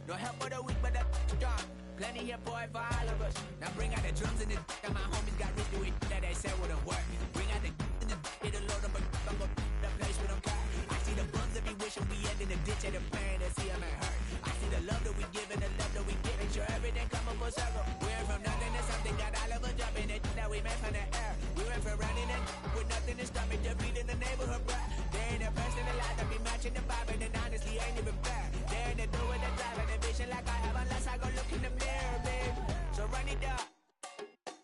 No help for the weak, but the strong. Plenty here for it for all of us. Now bring out the drums and the and my homies got rich to it that they said wouldn't work. Bring out the and the it'll load up, I'm gonna the place with them cut. I see the bums that be wishing we end in the ditch and the pain that see them and hurt. I see the love that we give and the love that we get. Make sure everything come up full circle. We went from nothing to something, got all of us jumping it that we made from the air. We went from running and with nothing to stop it, just beating the neighborhood, bruh. They ain't the person alive that be matching the vibe, and honestly ain't even fair. They ain't the do with the drive and the vision like I have unless I go look in the mirror, babe. So run it up,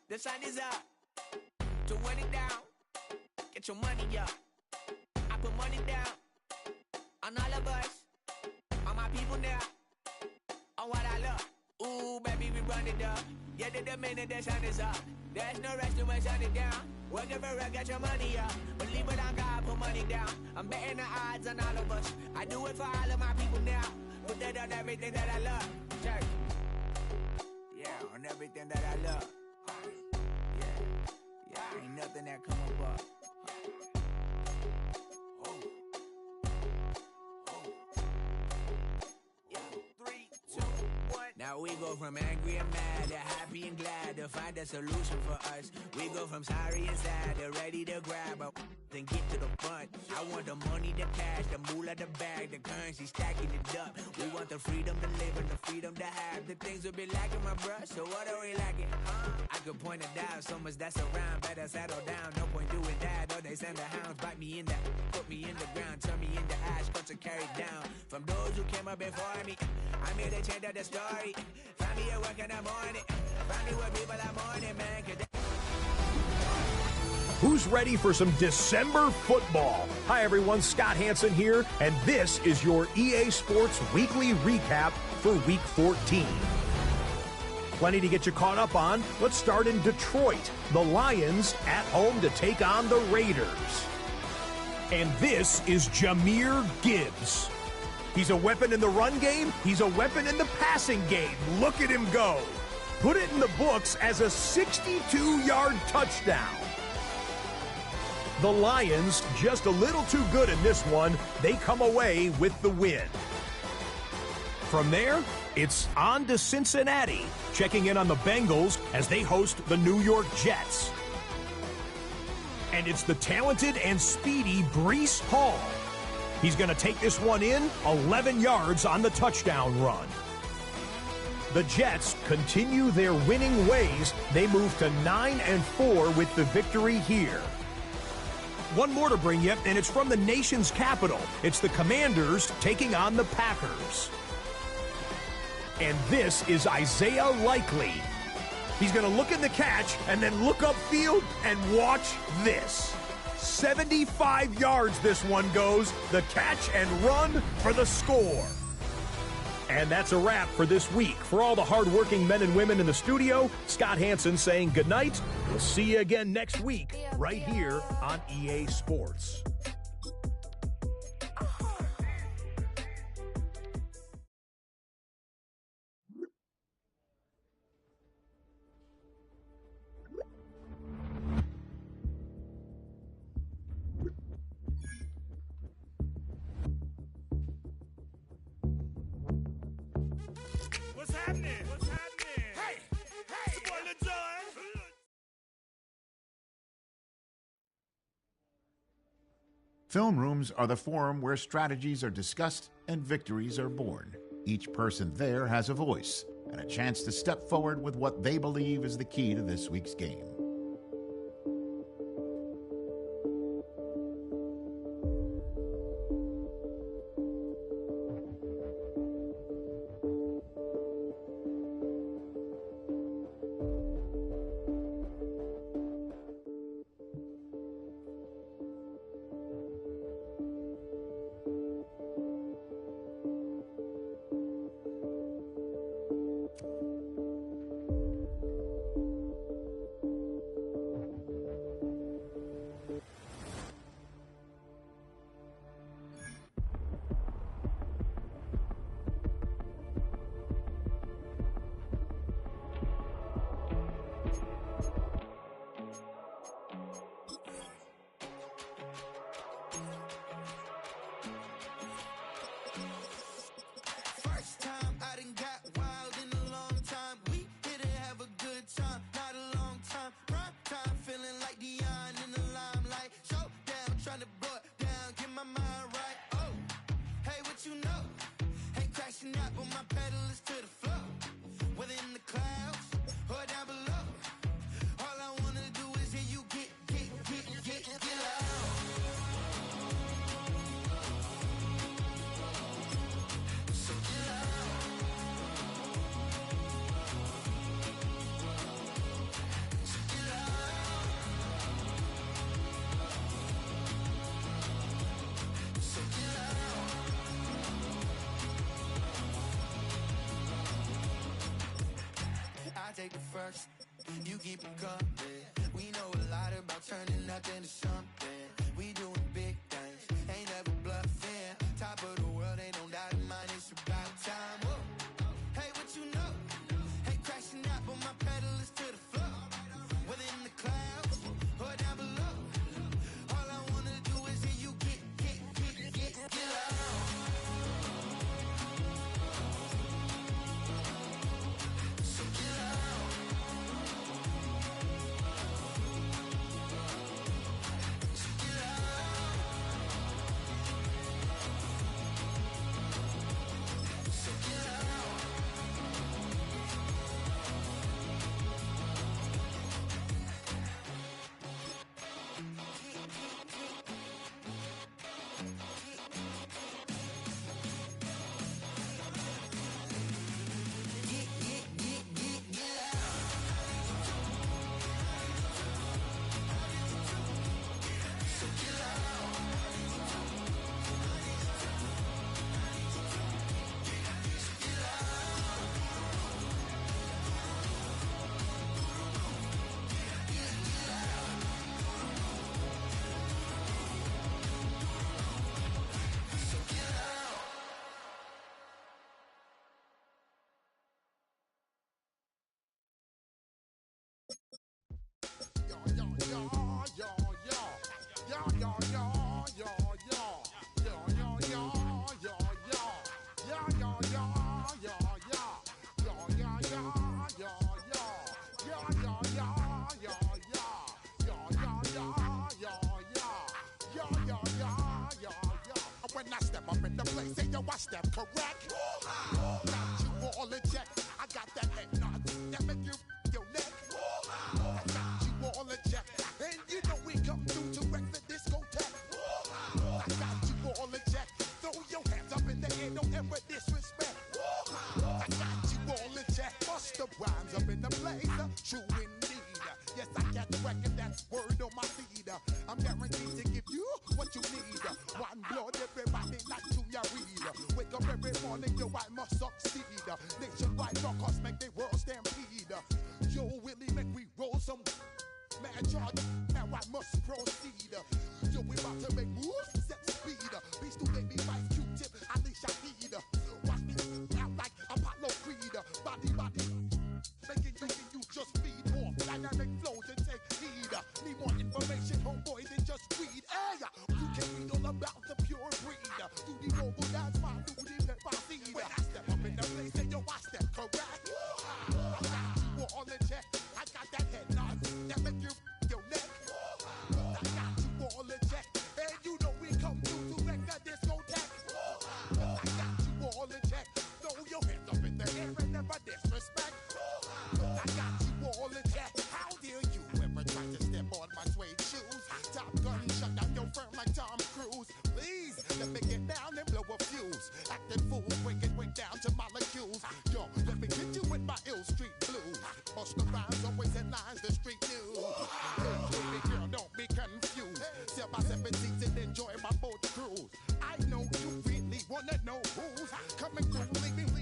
the sun is up. To run it down, get your money up. I put money down on all of us, on my people now, on what I love. Ooh, baby, we run it up. Yeah, the minute the sun is up, there's no rest to shut it down. Working for real, get your money up. Believe it on God, put money down. I'm betting the odds on all of us. I do it for all of my people now. Put that on everything that I love. Church. Yeah, on everything that I love. Yeah, ain't nothing that come up. Now we go from angry and mad to happy and glad to find a solution for us. We go from sorry and sad to ready to grab up and get to the front. I want the money, the cash, the moolah, the bag, the currency, stacking it up. We want the freedom to live and the freedom to have. The things will be lacking, my bruh, so what are we lacking? I could point it out, so much that's around. Better settle down, no point doing that. Or they send the hounds, bite me in the, put me in the ground, turn me into ash, cut to carry down. From those who came up before me, I'm here to change up the story. Find me at work in the morning. Find me where people are mourning, man. Who's ready for some December football? Hi, everyone. Scott Hansen here, and this is your EA Sports Weekly Recap for Week 14. Plenty to get you caught up on. Let's start in Detroit. The Lions at home to take on the Raiders. And this is Jahmyr Gibbs. He's a weapon in the run game. He's a weapon in the passing game. Look at him go. Put it in the books as a 62-yard touchdown. The Lions, just a little too good in this one. They come away with the win. From there, it's on to Cincinnati, checking in on the Bengals as they host the New York Jets. And it's the talented and speedy Breece Hall. He's going to take this one in, 11 yards on the touchdown run. The Jets continue their winning ways. They move to 9-4 with the victory here. One more to bring you, and it's from the nation's capital. It's the Commanders taking on the Packers. And this is Isaiah Likely. He's going to look in the catch and then look upfield and watch this. 75 yards this one goes, the catch and run for the score. And that's a wrap for this week. For all the hardworking men and women in the studio, Scott Hansen saying goodnight. We'll see you again next week right here on EA Sports. Film rooms are the forum where strategies are discussed and victories are born. Each person there has a voice and a chance to step forward with what they believe is the key to this week's game. time, not a long time. Prime time, feeling like Dion in the limelight. Showdown, trying to blow it down, get my mind right. Oh, hey, what you know? Ain't crashing out, but my pedal is to the floor. Whether in the clouds or down below, all I wanna do is hear you get loud. So get loud. So get loud. So get loud. I take the first, you keep it coming. We know a lot about turning nothing to something. We doing big things, ain't never bluffing. Top of the world, ain't no doubt in mine, it's about time. Whoa. Hey, what you know? Ain't crashing out, but my pedal is to the floor. Whether in the clouds or down below, all I wanna do is hear you get loud. So get loud. So get loud. So get loud. So get loud. So get loud. When I step up in the place, say yo, I step correct. Got you all in check. I got that head nod that make you your neck. I got you all in check, and you know we come through to wreck the discotheque. I got you all in check. Throw your hands up in the air, don't ever disrespect. I got you all in check. Bust the rhymes up in the place, true indeed. Yes, I got the record, that's word on my feed. I'm guaranteed to give you what you need. One blood, everybody like Junior Reed. Wake up every morning, yo, I must succeed. Nationwide rockers make the world stampede. Yo, Willie, make we roll some mad charge. Now I must proceed. Yo, we about to make moves, set speed. Beast to baby, vice Q-tip, Ali Shaheed. Watch me out like Apollo Creed. Body, making you just feed more dynamic flows and take heed. Need more information, homeboy, than just read. Hey, you can read all about the pure breed. Do the noble dance, my duty, let my seed. When I step up in the place, say yo, I step correct. I got you all in check. I got that head nod that make you your neck. I got you all in check, and you know we come through to wreck the discotheque. I got you all in check. Throw your hands up in the air and never disrespect. I got you all in check. How dare you ever try to step on my suede shoes? Top Gun shut down your firm like Tom Cruise. Please, let me get down and blow a fuse. Acting fool, breaking way down to molecules. Yo, let me get you with my ill street blues. Bust the rhymes, always headlines, the street news. Hey, baby girl, don't be confused. Sell my 7 seats and enjoy my boat cruise. I know you really wanna know who's coming through, leaving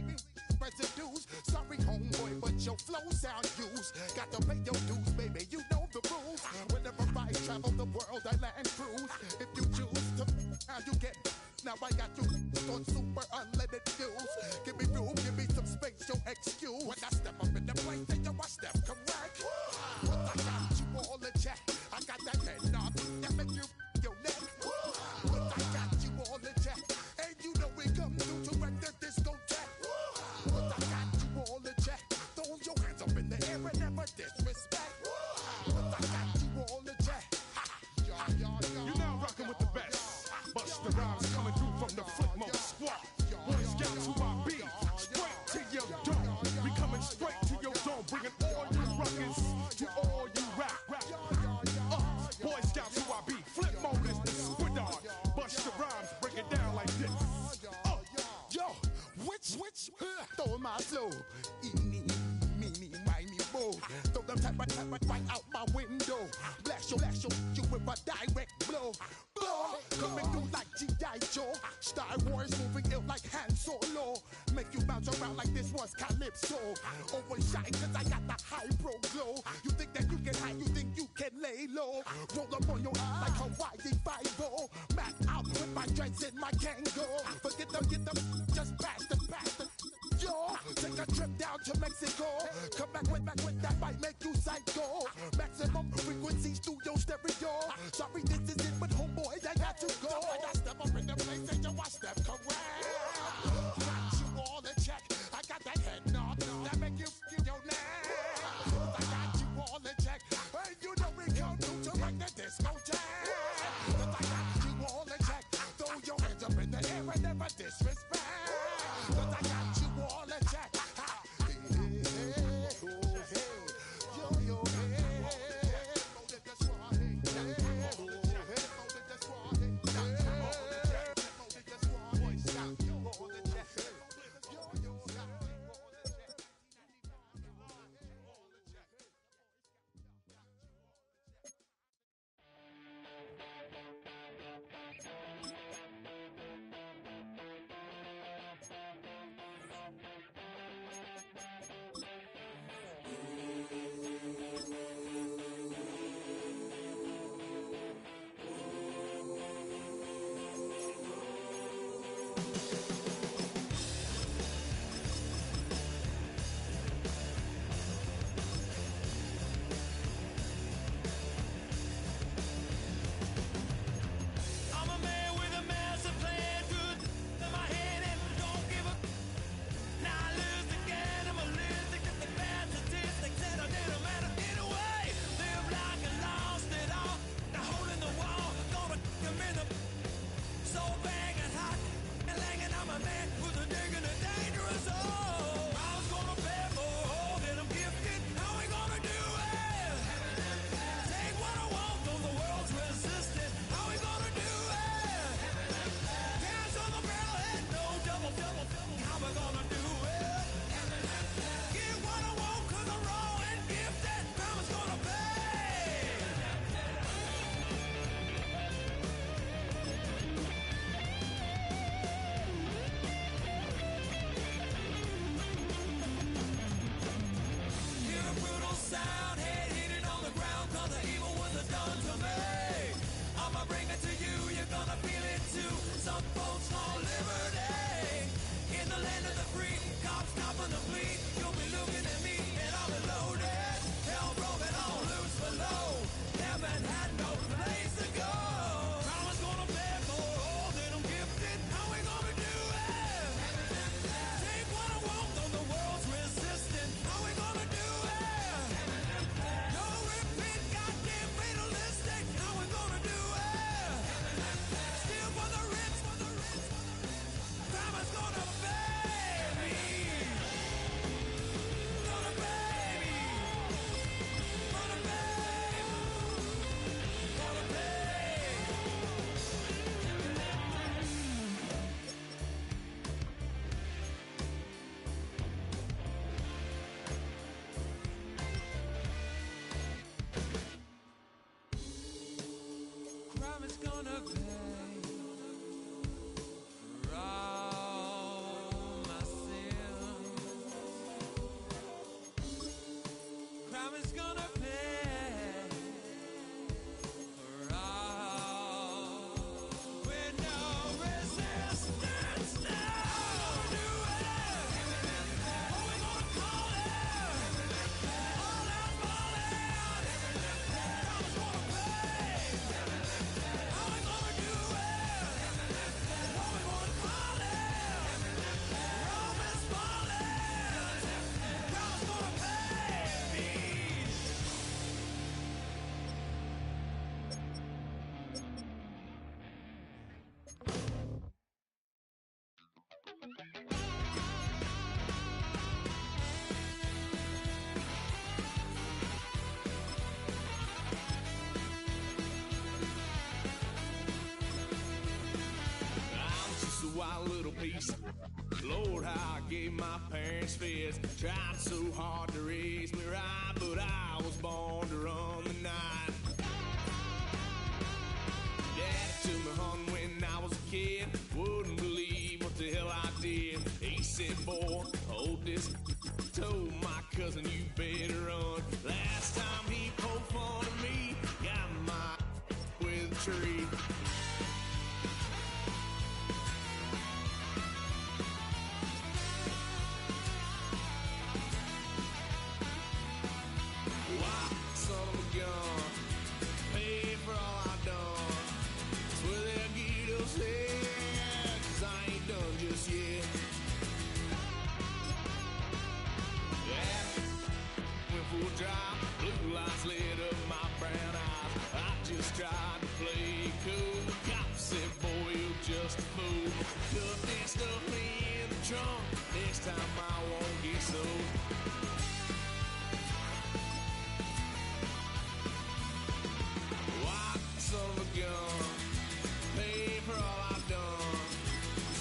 residues. Sorry, homeboy, but your flow sound used. Got to pay your dues, baby, you know the rules. Whenever I travel the world, I land cruise. If you choose to, how you get. Now I got you on super unleaded fuels. Give me room, give me some space, your excuse. When I step up in the place, then yo, I step correct. But I got you all in check. I got that head nod that make you your neck. But I got you all in check, and you know we come through to wreck the discotheque. But I got you all in check. Throw your hands up in the air and never disrespect. switch, throw my flow. Eeny, meeny, miny, mo. Throw them type right out my window. Blast you with a direct blow. Blow, coming through like G.I. Joe. Star Wars moving ill like Han Solo. Make you bounce around like this was Calypso. Overshine cause I got the high pro glow. You think that you can hide, you think you can lay low. Roll up on your eye like Hawaii Five-O. Mac out with my dreads in my Kango. Forget them, just pass the. Yo, take a trip down to Mexico. Come back with that might make you psycho. Maximum frequencies through your stereo. Sorry, this is it, but homeboy, I got to go. I step up in the place and you watch step correct. Got you all in check. I got that head knock that make you feel your neck. I got you all in check. And you know we come through to wreck the disco jack. I got you all in check. Throw your hands up in the air and never disrespect. I got you all in check. Hey, yo, yo, hey. gave my parents fits. Tried so hard to raise me right, but I was born to run the night. Dad took me home when I was a kid. Wouldn't believe what the hell I did. He said, boy, hold this. Told my cousin, you better run. Last time he poked fun at me, got my with a tree. Why, son of a gun, pay for all I've done. Swear they'll get upset, 'cause I ain't done just yet. Yeah, went full drive, blue lights lit up my brown eyes. I just tried to play cool. Cop said, boy, you're just a fool. Cuffed and stuffed me in the trunk. Next time I won't get sold. Why, son of a gun, pay for all I've done.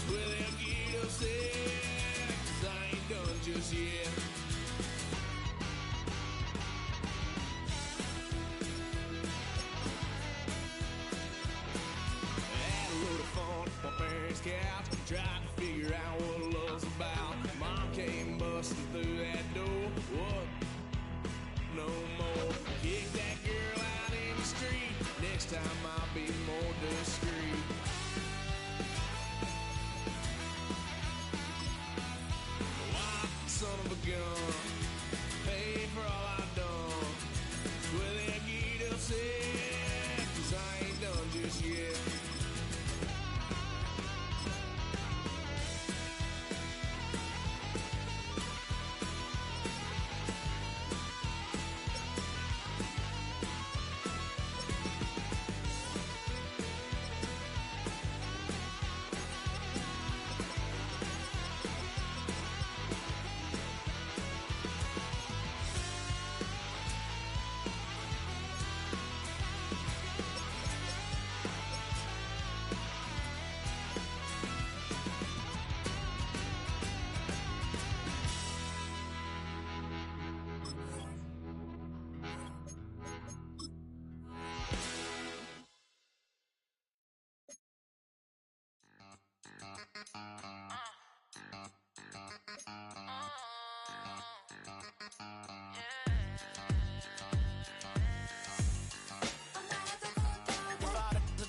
Swear they'll get upset, 'cause I ain't done just yet. Had a little fun at my parents' couch, tried to figure out what love's about. Mom came busting through that door. What? No more. Kick that girl out in the street. Next time I'll be more discreet. Why, son of a gun, pay for all I've done. Swear they'll get upset, 'cause I ain't done just yet.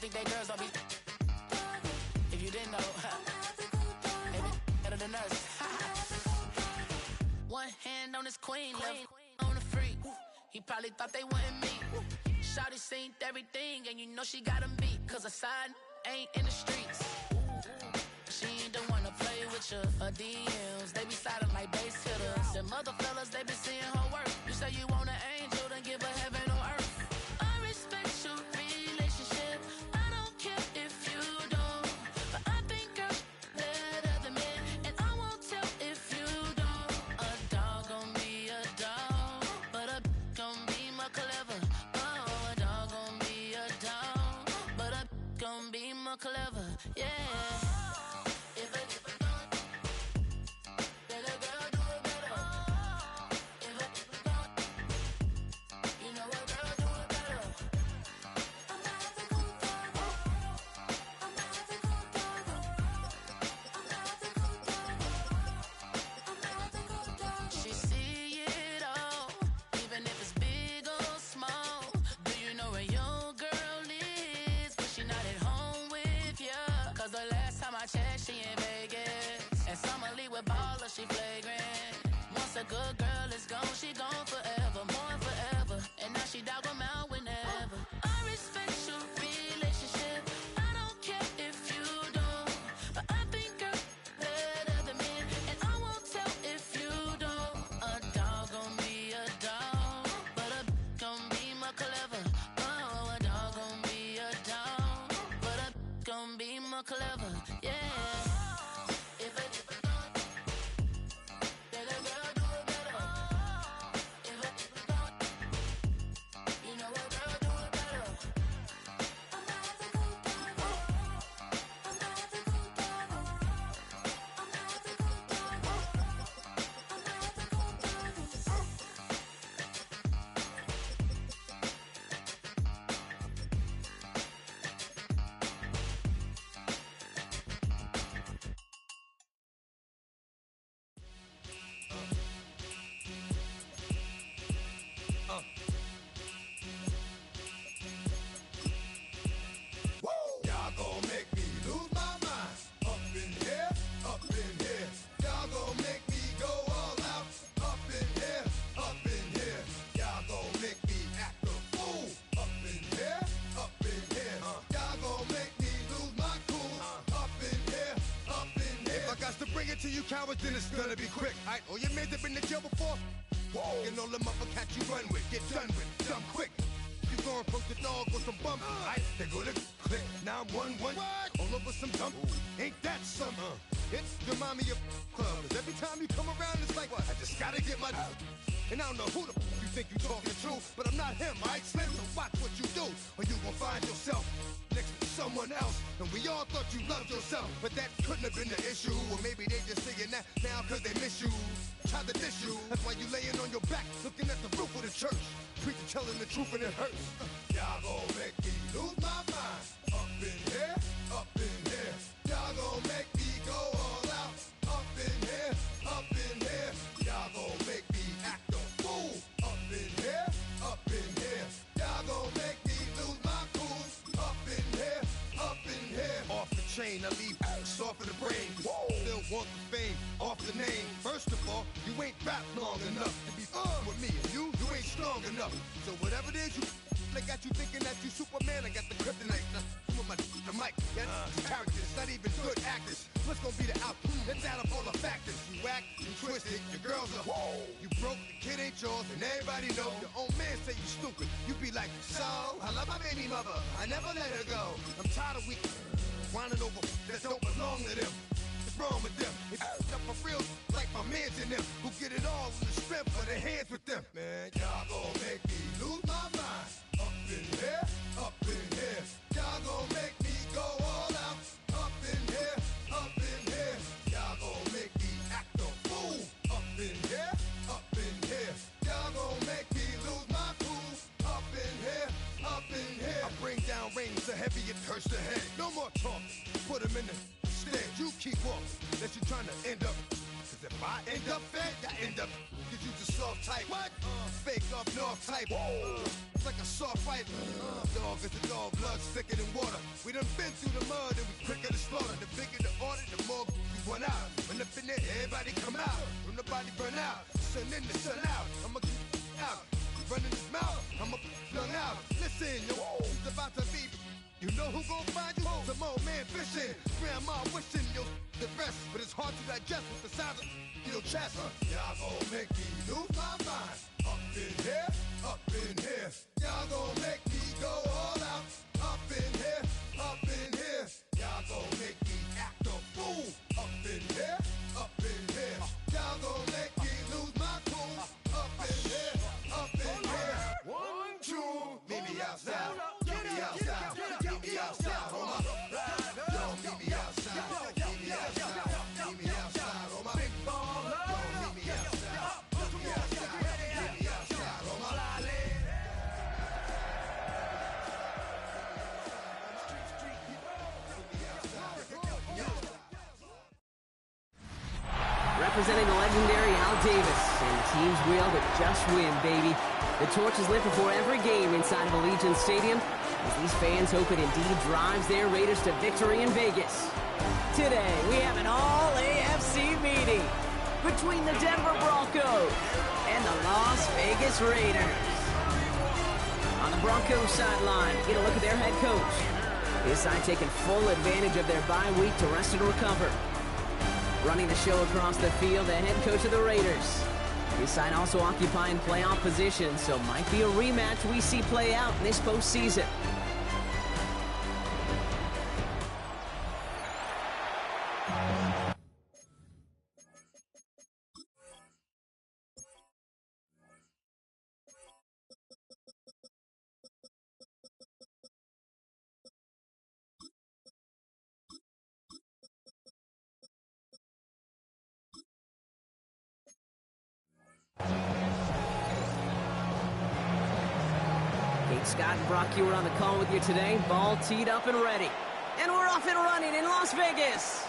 Think they girls don't be. If you didn't know, they be better than us. One hand on his queen, left on the freak. He probably thought they wouldn't meet. Shawty seen everything, and you know she got him beat. 'Cause a side ain't in the streets. She ain't the one to play with you. Her DMs, they be silent like bass hitters. Them other fellas, they be seeing her work. You say you want an angel, then give her heaven on earth. I respect your relationship. I don't care if you don't. But I think girls better than men. And I won't tell if you don't. A dog gon' be a dog. But a gon' be more clever. Oh, a dog gon' be a dog. But a gon' be more clever. Yeah. She in Vegas, and Summer Lee with baller, she flagrant. Once a good girl is gone, she gone forever, more forever. And now she dog 'em out whenever. I respect your relationship. I don't care if you don't. But I think girls better than men. And I won't tell if you don't. A dog gon' be a dog. But a gon' be more clever. Oh, a dog gon' be a dog. But a gon' be more clever. Yeah. hours, then it's gonna be quick. All right, all your men have been to jail before? Whoa. And all the motherfuckers you run with, get done with, dumb quick. You going from the dog or some bump? All right, they go to click 911. All over some dump. Ain't that something? It's remind me of club. 'Cause every time you come around, it's like, what? I just gotta get my. And I don't know who the you think you talking to, but I'm not him, alright, Slim? So watch what you do, or you gon' find yourself next to someone else. And we all thought you loved yourself, but that couldn't have been the issue. Or maybe they just saying that now cause they miss you. Tried to diss you, that's why you laying on your back, looking at the roof of the church. Preacher telling the truth and it hurts. Y'all gon' make me lose my mind. Up in here, up in here. Y'all gon' make me go all out. Up in here, up in here. Y'all gon' make me act a fool. Up in here, up in here. Y'all gon' make me lose my cool. Up in here, up in here. Off the chain, I leave soft in the brain. Still want the fame, off the name. First of all, you ain't rap long enough to be with me. And you ain't strong enough. So whatever it is you they got you thinking that you Superman, I got the kryptonite. With my the mic, that's characters, not even good actors. What's gonna be the outcome? Let's add up all the factors. You whack, you twisted, your girls are you broke, the kid ain't yours, and everybody know. Your own man say you stupid. You be like, so I love my baby mother, I never let her go. I'm tired of weak whining over that don't belong to them. What's wrong with them? If up for real, like my mans in them, who get it all in the strength of their hands with them. Man, y'all gon' make me lose my mind. Up in here, up in here. Y'all gon' make me go all out. Up in here, up in here. Y'all gon' make me act a fool. Up in here, up in here. Y'all gon' make me lose my cool. Up in here, up in here. I bring down rain so heavy it hurts the head. No more talking. Put them in the stand. You keep walking. That you trying to end up. Cause if I end up fed, I end up. Cause you the soft type. What? Fake up north type. It's like a soft fight. Dog is a dog, blood thicker than water. We done been through the mud and we quicker to slaughter. The bigger the order, the more we run out. When up in there, everybody come out. When the body burn out, sun in the sun out. I'ma get out. Running his mouth, I'ma flung out. Listen, yo, it's about to be. You know who gon' find you? Some old man fishing. Grandma wishing you'll the best, but it's hard to digest with the sound of your chest. Y'all gon' make me lose my mind. Up in here, up in here. Y'all gon' make me go all out. Up in here, up in here. Y'all gon' make me act a fool. Up in here, up in here. Y'all gon' make me lose my cool. Up in here, up in here. 1, 2, meet me outside. Meet me outside. Meet me outside. On my don't meet me outside. Meet me outside. Meet me outside. On my big ball. Don't meet me outside. Meet me outside. Meet me outside. On my Representing the legendary Al Davis and the team's wheel to just win, baby. The torch is lit before every game inside of Allegiant Stadium as these fans hope it indeed drives their Raiders to victory in Vegas. Today, we have an all-AFC meeting between the Denver Broncos and the Las Vegas Raiders. On the Broncos sideline, get a look at their head coach. His side taking full advantage of their bye week to rest and recover. Running the show across the field, the head coach of the Raiders. His side also occupying playoff position, so might be a rematch we see play out in this postseason. Scott and Brock, you were on the call with you today. Ball teed up and ready. And we're off and running in Las Vegas.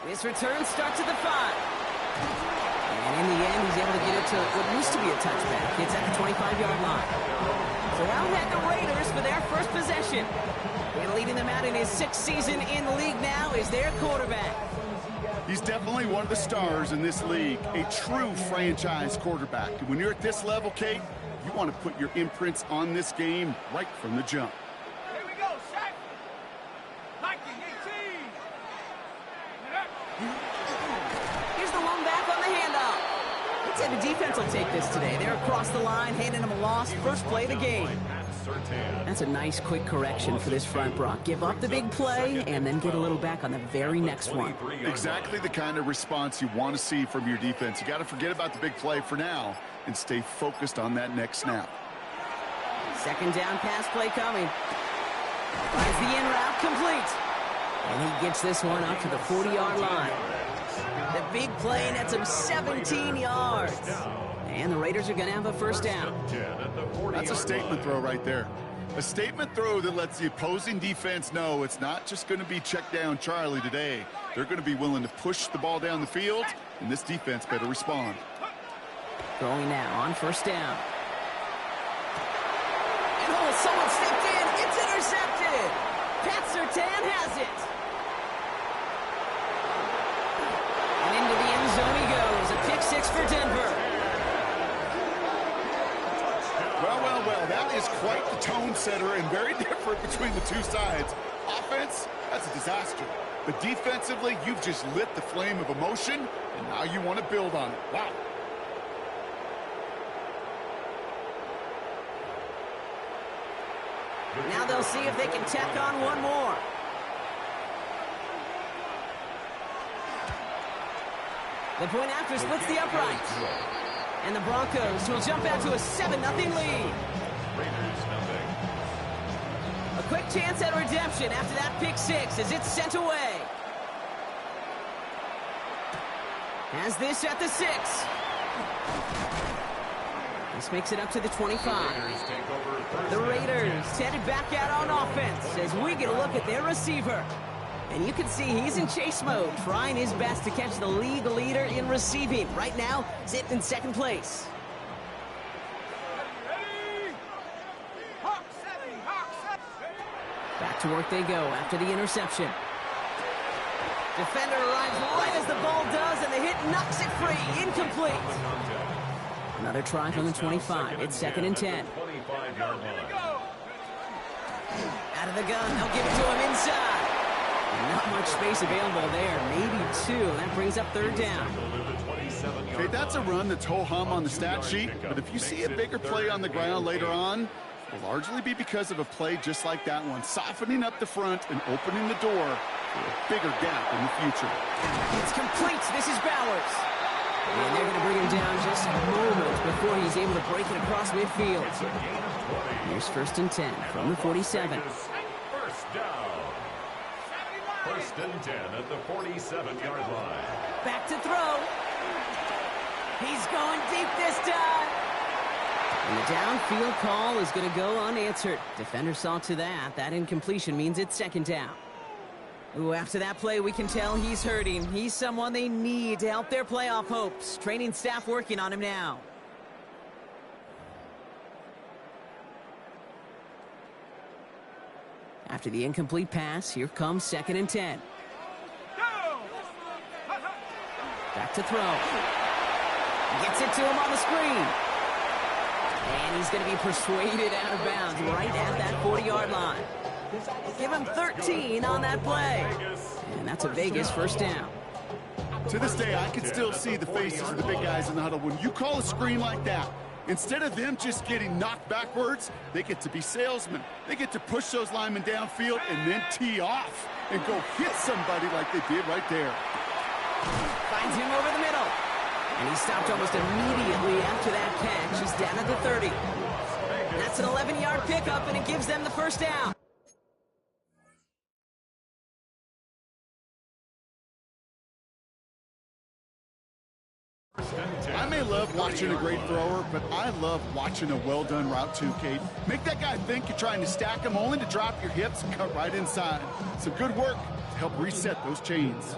This return starts at the 5. And in the end, he's able to get it to what used to be a touchback. It's at the 25-yard line. So out at the Raiders for their first possession. And leading them out in his 6th season in the league now is their quarterback. He's definitely one of the stars in this league, a true franchise quarterback. When you're at this level, Kate, you want to put your imprints on this game right from the jump. Here we go, Shaq. Nike 18. Here's I'd say the defense will take this today. They're across the line, handing them a loss. First play of the game. That's a nice quick correction for this front, Brock. Give up the big play and then get a little back on the very next one. Exactly the kind of response you want to see from your defense. You got to forget about the big play for now and stay focused on that next snap. Second down pass play coming. Finds the in route complete. And he gets this one up to the 40-yard line. The big play nets him 17 yards. And the Raiders are going to have a first down. That's a statement throw right there. A statement throw that lets the opposing defense know it's not just going to be check down Charlie today. They're going to be willing to push the ball down the field, and this defense better respond. Throwing now on first down. And oh, someone stepped in. It's intercepted. Pat Surtain has it. And into the end zone he goes. A pick six for Denver. Well, that is quite the tone setter and very different between the two sides. Offense, that's a disaster. But defensively, you've just lit the flame of emotion, and now you want to build on it. Wow. Now they'll see if they can tack on one more. The point after splits the uprights. And the Broncos will jump out to a 7-0 lead. A quick chance at redemption after that pick six as it's sent away. Has this at the 6. This makes it up to the 25. The Raiders headed back out on offense as we get a look at their receiver. And you can see he's in chase mode, trying his best to catch the league leader in receiving. Right now, sitting in second place. Back to work they go after the interception. Defender arrives right as the ball does, and the hit knocks it free. Incomplete. Another try from the 25. It's 2nd and 10. Out of the gun, they'll give it to him inside. Not much space available there. Maybe 2. That brings up 3rd down. Okay, that's a run that's ho-hum on the stat sheet, but if you see a bigger play on the ground later on, it'll largely be because of a play just like that one, softening up the front and opening the door for a bigger gap in the future. It's complete. This is Bowers. And they're going to bring him down just a moment before he's able to break it across midfield. Here's 1st and 10 from the 47. First and 10 at the 47-yard line. Back to throw. He's going deep this time. And the downfield call is going to go unanswered. Defender saw to that. That incompletion means it's 2nd down. Ooh, after that play, we can tell he's hurting. He's someone they need to help their playoff hopes. Training staff working on him now. After the incomplete pass, here comes 2nd and 10. Back to throw. Gets it to him on the screen. And he's going to be persuaded out of bounds right at that 40-yard line. Give him 13 on that play. And that's a Vegas first down. To this day, I can still see the faces of the big guys in the huddle. When you call a screen like that, instead of them just getting knocked backwards, they get to be salesmen. They get to push those linemen downfield and then tee off and go hit somebody like they did right there. Finds him over the middle. And he stopped almost immediately after that catch. He's down at the 30. That's an 11-yard pickup, and it gives them the first down. I may love watching a great thrower, but I love watching a well-done route too, Kate. Make that guy think you're trying to stack him only to drop your hips and cut right inside. Some good work to help reset those chains.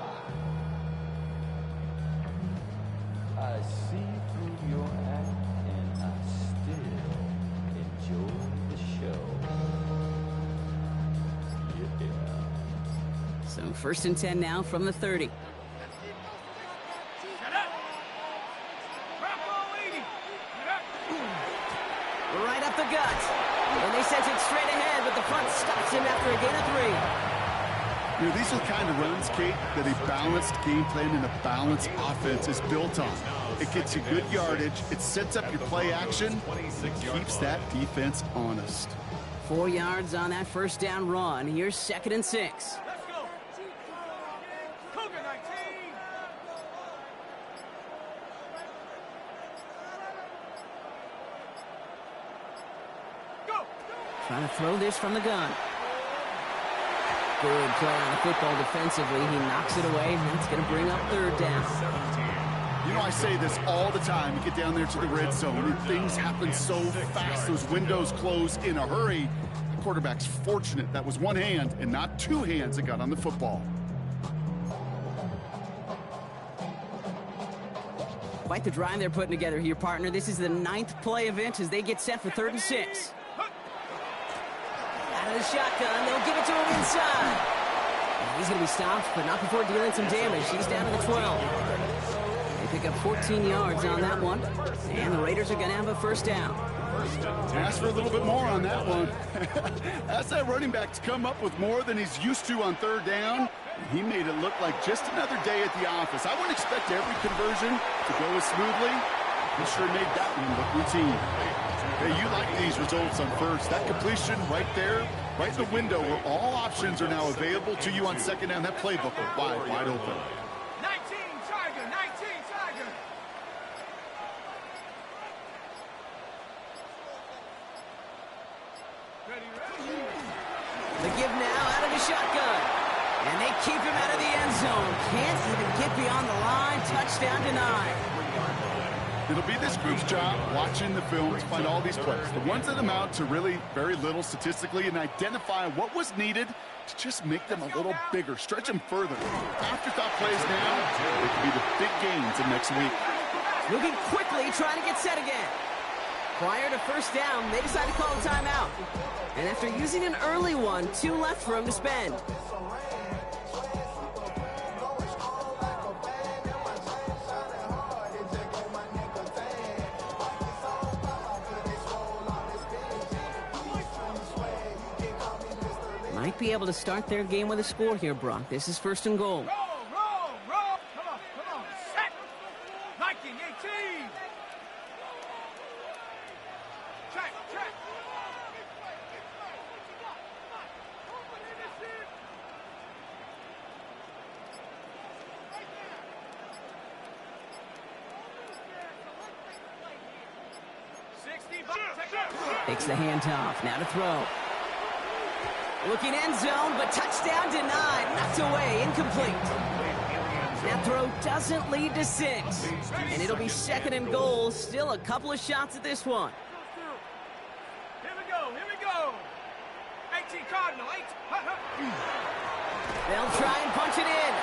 I see through your act, and I still enjoy the show. Yeah. So 1st and 10 now from the 30. Right up the gut. And they sent it straight ahead, but the front stops him after a gain of 3. You know, these are the kind of runs, Kate, that a balanced game plan and a balanced offense is built on. It gets you good yardage, it sets up your play action, it keeps that defense honest. 4 yards on that first down run. Here's 2nd and 6. Let's go. Cougar 19. Go. Trying to throw this from the gun. Good play on the football defensively. He knocks it away, and that's going to bring up 3rd down. You know, I say this all the time. You get down there to the red zone, and things happen so fast. Those windows close in a hurry. The quarterback's fortunate that was one hand and not 2 hands that got on the football. Quite the drive they're putting together here, partner. This is the 9th play event as they get set for 3rd and 6. Out of the shotgun, they'll give it to him inside. And he's going to be stopped, but not before dealing some damage. He's down to the 12. They pick up 14 yards on that one, and the Raiders are going to have a 1st down. Ask for a little bit more on that one. Ask that running back to come up with more than he's used to on 3rd down. He made it look like just another day at the office. I wouldn't expect every conversion to go as smoothly. He sure made that one look routine. Hey, you like these results on 1st. That completion right there, right in the window where all options are now available to you on 2nd down. That playbook wide open. 19 Tiger, 19 Tiger. Ready. The give now out of the shotgun. And they keep him out of the end zone. Can't even get beyond the line. Touchdown denied. It'll be this group's job watching the film to find all these plays, the ones that amount to really very little statistically, and identify what was needed to just make them a little bigger, stretch them further. Afterthought plays now, it could be the big gains in next week. Moving quickly, trying to get set again. Prior to 1st down, they decide to call a timeout. And after using an early one, 2 left for him to spend. Might be able to start their game with a score here, Brock. This is 1st and goal. Roll. Come on. Set. 19, 18. Track. Takes the handoff. Now to throw. Looking end zone, but touchdown denied. Knocked away, incomplete. That throw doesn't lead to 6. And it'll be 2nd and goal. Still a couple of shots at this one. Here we go. 18 Cardinal, 8. They'll try and punch it in.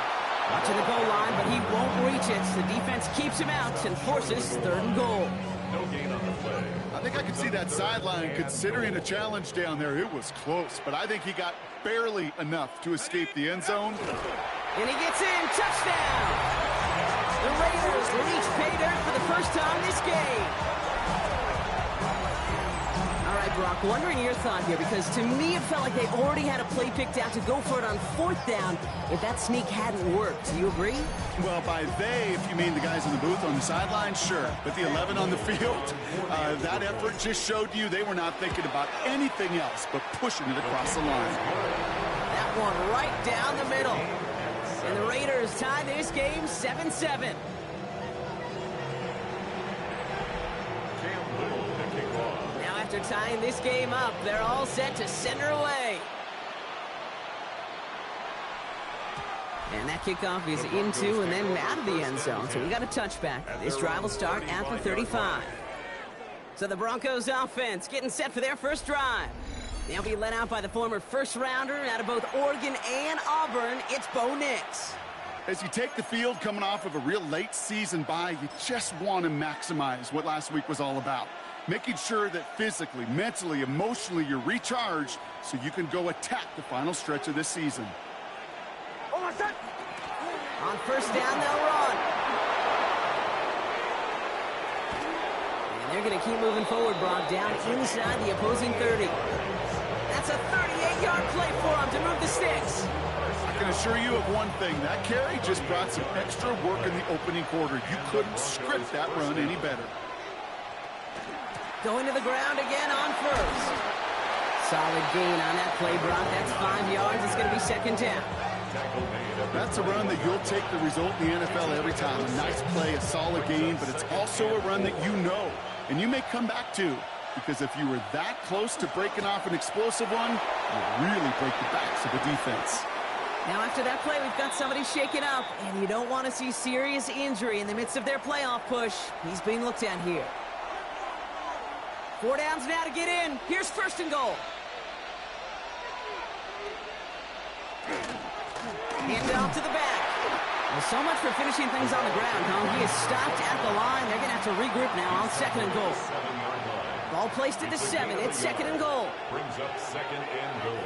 Watching the goal line, but he won't reach it. The defense keeps him out and forces 3rd and goal. No gain on the play. I think I can see that sideline considering a challenge down there. It was close, but I think he got barely enough to escape the end zone. And he gets in. Touchdown! The Raiders reach pay dirt for the first time this game. All right, Brock, wondering your thought here, because to me it felt like they already had a play picked out to go for it on 4th down if that sneak hadn't worked. Do you agree? Well, by they, if you mean the guys in the booth on the sideline, sure. But the 11 on the field, that effort just showed you they were not thinking about anything else but pushing it across the line. That one right down the middle. And the Raiders tie this game 7-7. Now after tying this game up, they're all set to send her away. And that kickoff is into and then out of the end zone. So we got a touchback. This drive will start at the 35. So the Broncos offense getting set for their first drive. They'll be led out by the former first-rounder out of both Oregon and Auburn. It's Bo Nix. As you take the field coming off of a real late season bye, you just want to maximize what last week was all about. Making sure that physically, mentally, emotionally, you're recharged so you can go attack the final stretch of this season. On 1st down, they'll run. And They're going to keep moving forward, Brock, down inside the opposing 30. That's a 38-yard play for him to move the sticks. I can assure you of one thing. That carry just brought some extra work in the opening quarter. You couldn't script that run any better. Going to the ground again on first. Solid gain on that play, Brock. That's 5 yards. It's going to be second down. That's a run that you'll take the result in the NFL every time. A nice play, a solid gain, but it's also a run that you know, and you may come back to, because if you were that close to breaking off an explosive one, you really break the backs of the defense. Now after that play, we've got somebody shaken up, and you don't want to see serious injury in the midst of their playoff push. He's being looked at here. 4 downs now to get in. Here's first and goal. Hand off to the back. Well, so much for finishing things on the ground, huh? He is stopped at the line. They're going to have to regroup now on second and goal. Ball placed at the 7. It's second and goal. Brings up second and goal.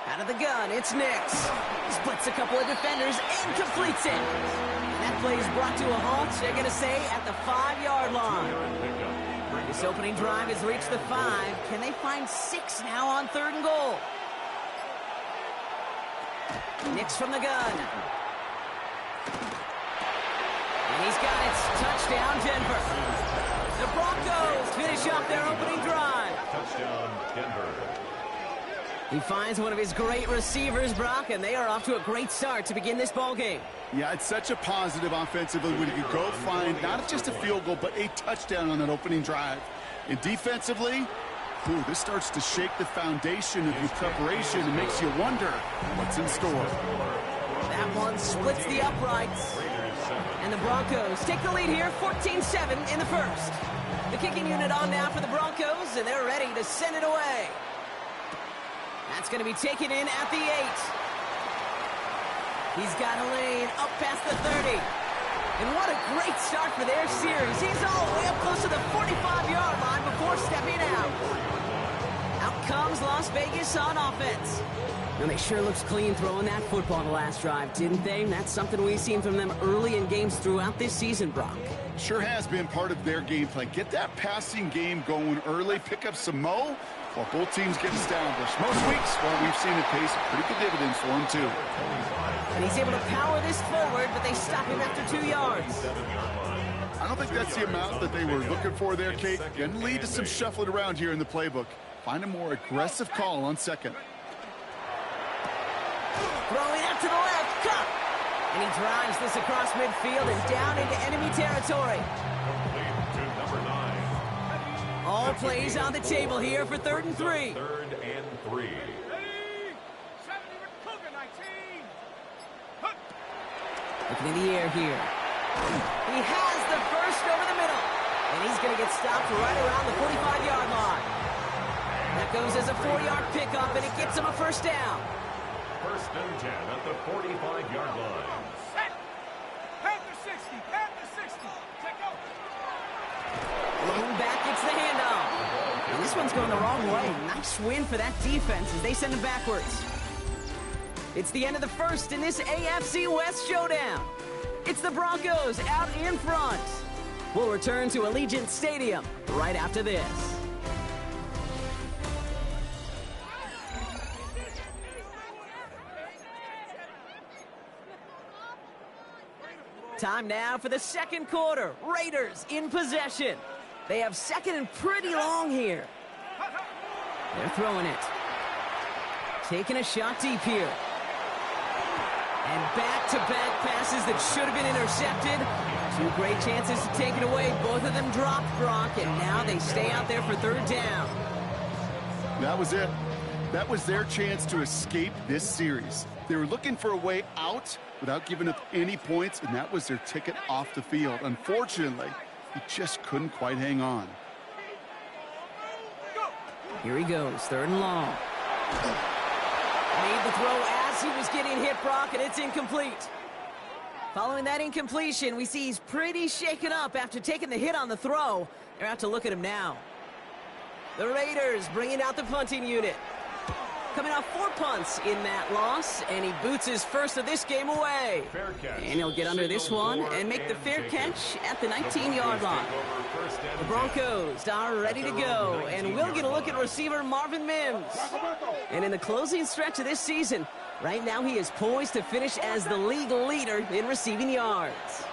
Out of the gun, it's Nix. Splits a couple of defenders and completes it. And that play is brought to a halt, they're going to say, at the 5-yard line. This opening drive has reached the 5. Can they find 6 now on third and goal? Nix from the gun. And he's got it. Touchdown, Denver. The Broncos finish off their opening drive. Touchdown, Denver. He finds one of his great receivers, Brock, and they are off to a great start to begin this ball game. Yeah, it's such a positive offensively when you go find not just a field goal, but a touchdown on that opening drive. And defensively, this starts to shake the foundation of your preparation and makes you wonder what's in store. That one splits the uprights. And the Broncos take the lead here, 14-7 in the first. The kicking unit on now for the Broncos, and they're ready to send it away. That's going to be taken in at the 8. He's got a lane up past the 30. And what a great start for their series. He's all the way up close to the 45-yard line before stepping out. Out comes Las Vegas on offense. And they sure looked clean throwing that football the last drive, didn't they? And that's something we've seen from them early in games throughout this season, Brock. Sure has been part of their game plan. Get that passing game going early, pick up some mo, while both teams get established. Most weeks, well, we've seen it pay some pretty good dividends for them, too. And he's able to power this forward, but they stop him after 2 yards. I don't think that's the amount that they were looking for there, Kate. Going to lead to some shuffling around here in the playbook. Find a more aggressive call on second. Throwing out to the left, cut. And he drives this across midfield and down into enemy territory. All plays on the table here for 3rd and 3. 3rd and 3. Looking in the air here. He has the first over the middle. And he's going to get stopped right around the 45-yard line. That goes as a 4-yard pickup, and it gets him a first down. 1st and 10 at the 45-yard line. Looking back, it's the handoff. And this one's going the wrong way. Nice win for that defense as they send him backwards. It's the end of the first in this AFC West showdown. It's the Broncos out in front. We'll return to Allegiant Stadium right after this. Time now for the second quarter. Raiders in possession. They have second and pretty long here. They're throwing it. Taking a shot deep here. And back-to-back passes that should have been intercepted. 2 great chances to take it away. Both of them dropped, Brock, and now they stay out there for 3rd down. That was it. That was their chance to escape this series. They were looking for a way out without giving up any points, and that was their ticket off the field. Unfortunately, he just couldn't quite hang on. Here he goes, 3rd and long. Made the throw as he was getting hit, Brock, and it's incomplete. Following that incompletion, we see he's pretty shaken up after taking the hit on the throw. They're out to look at him now. The Raiders bringing out the punting unit. coming off 4 punts in that loss, and he boots his first of this game away. And he'll get under this one and make the fair catch at the 19-yard line. The Broncos are ready to go, and we'll get a look at receiver Marvin Mims. And in the closing stretch of this season, right now he is poised to finish as the league leader in receiving yards.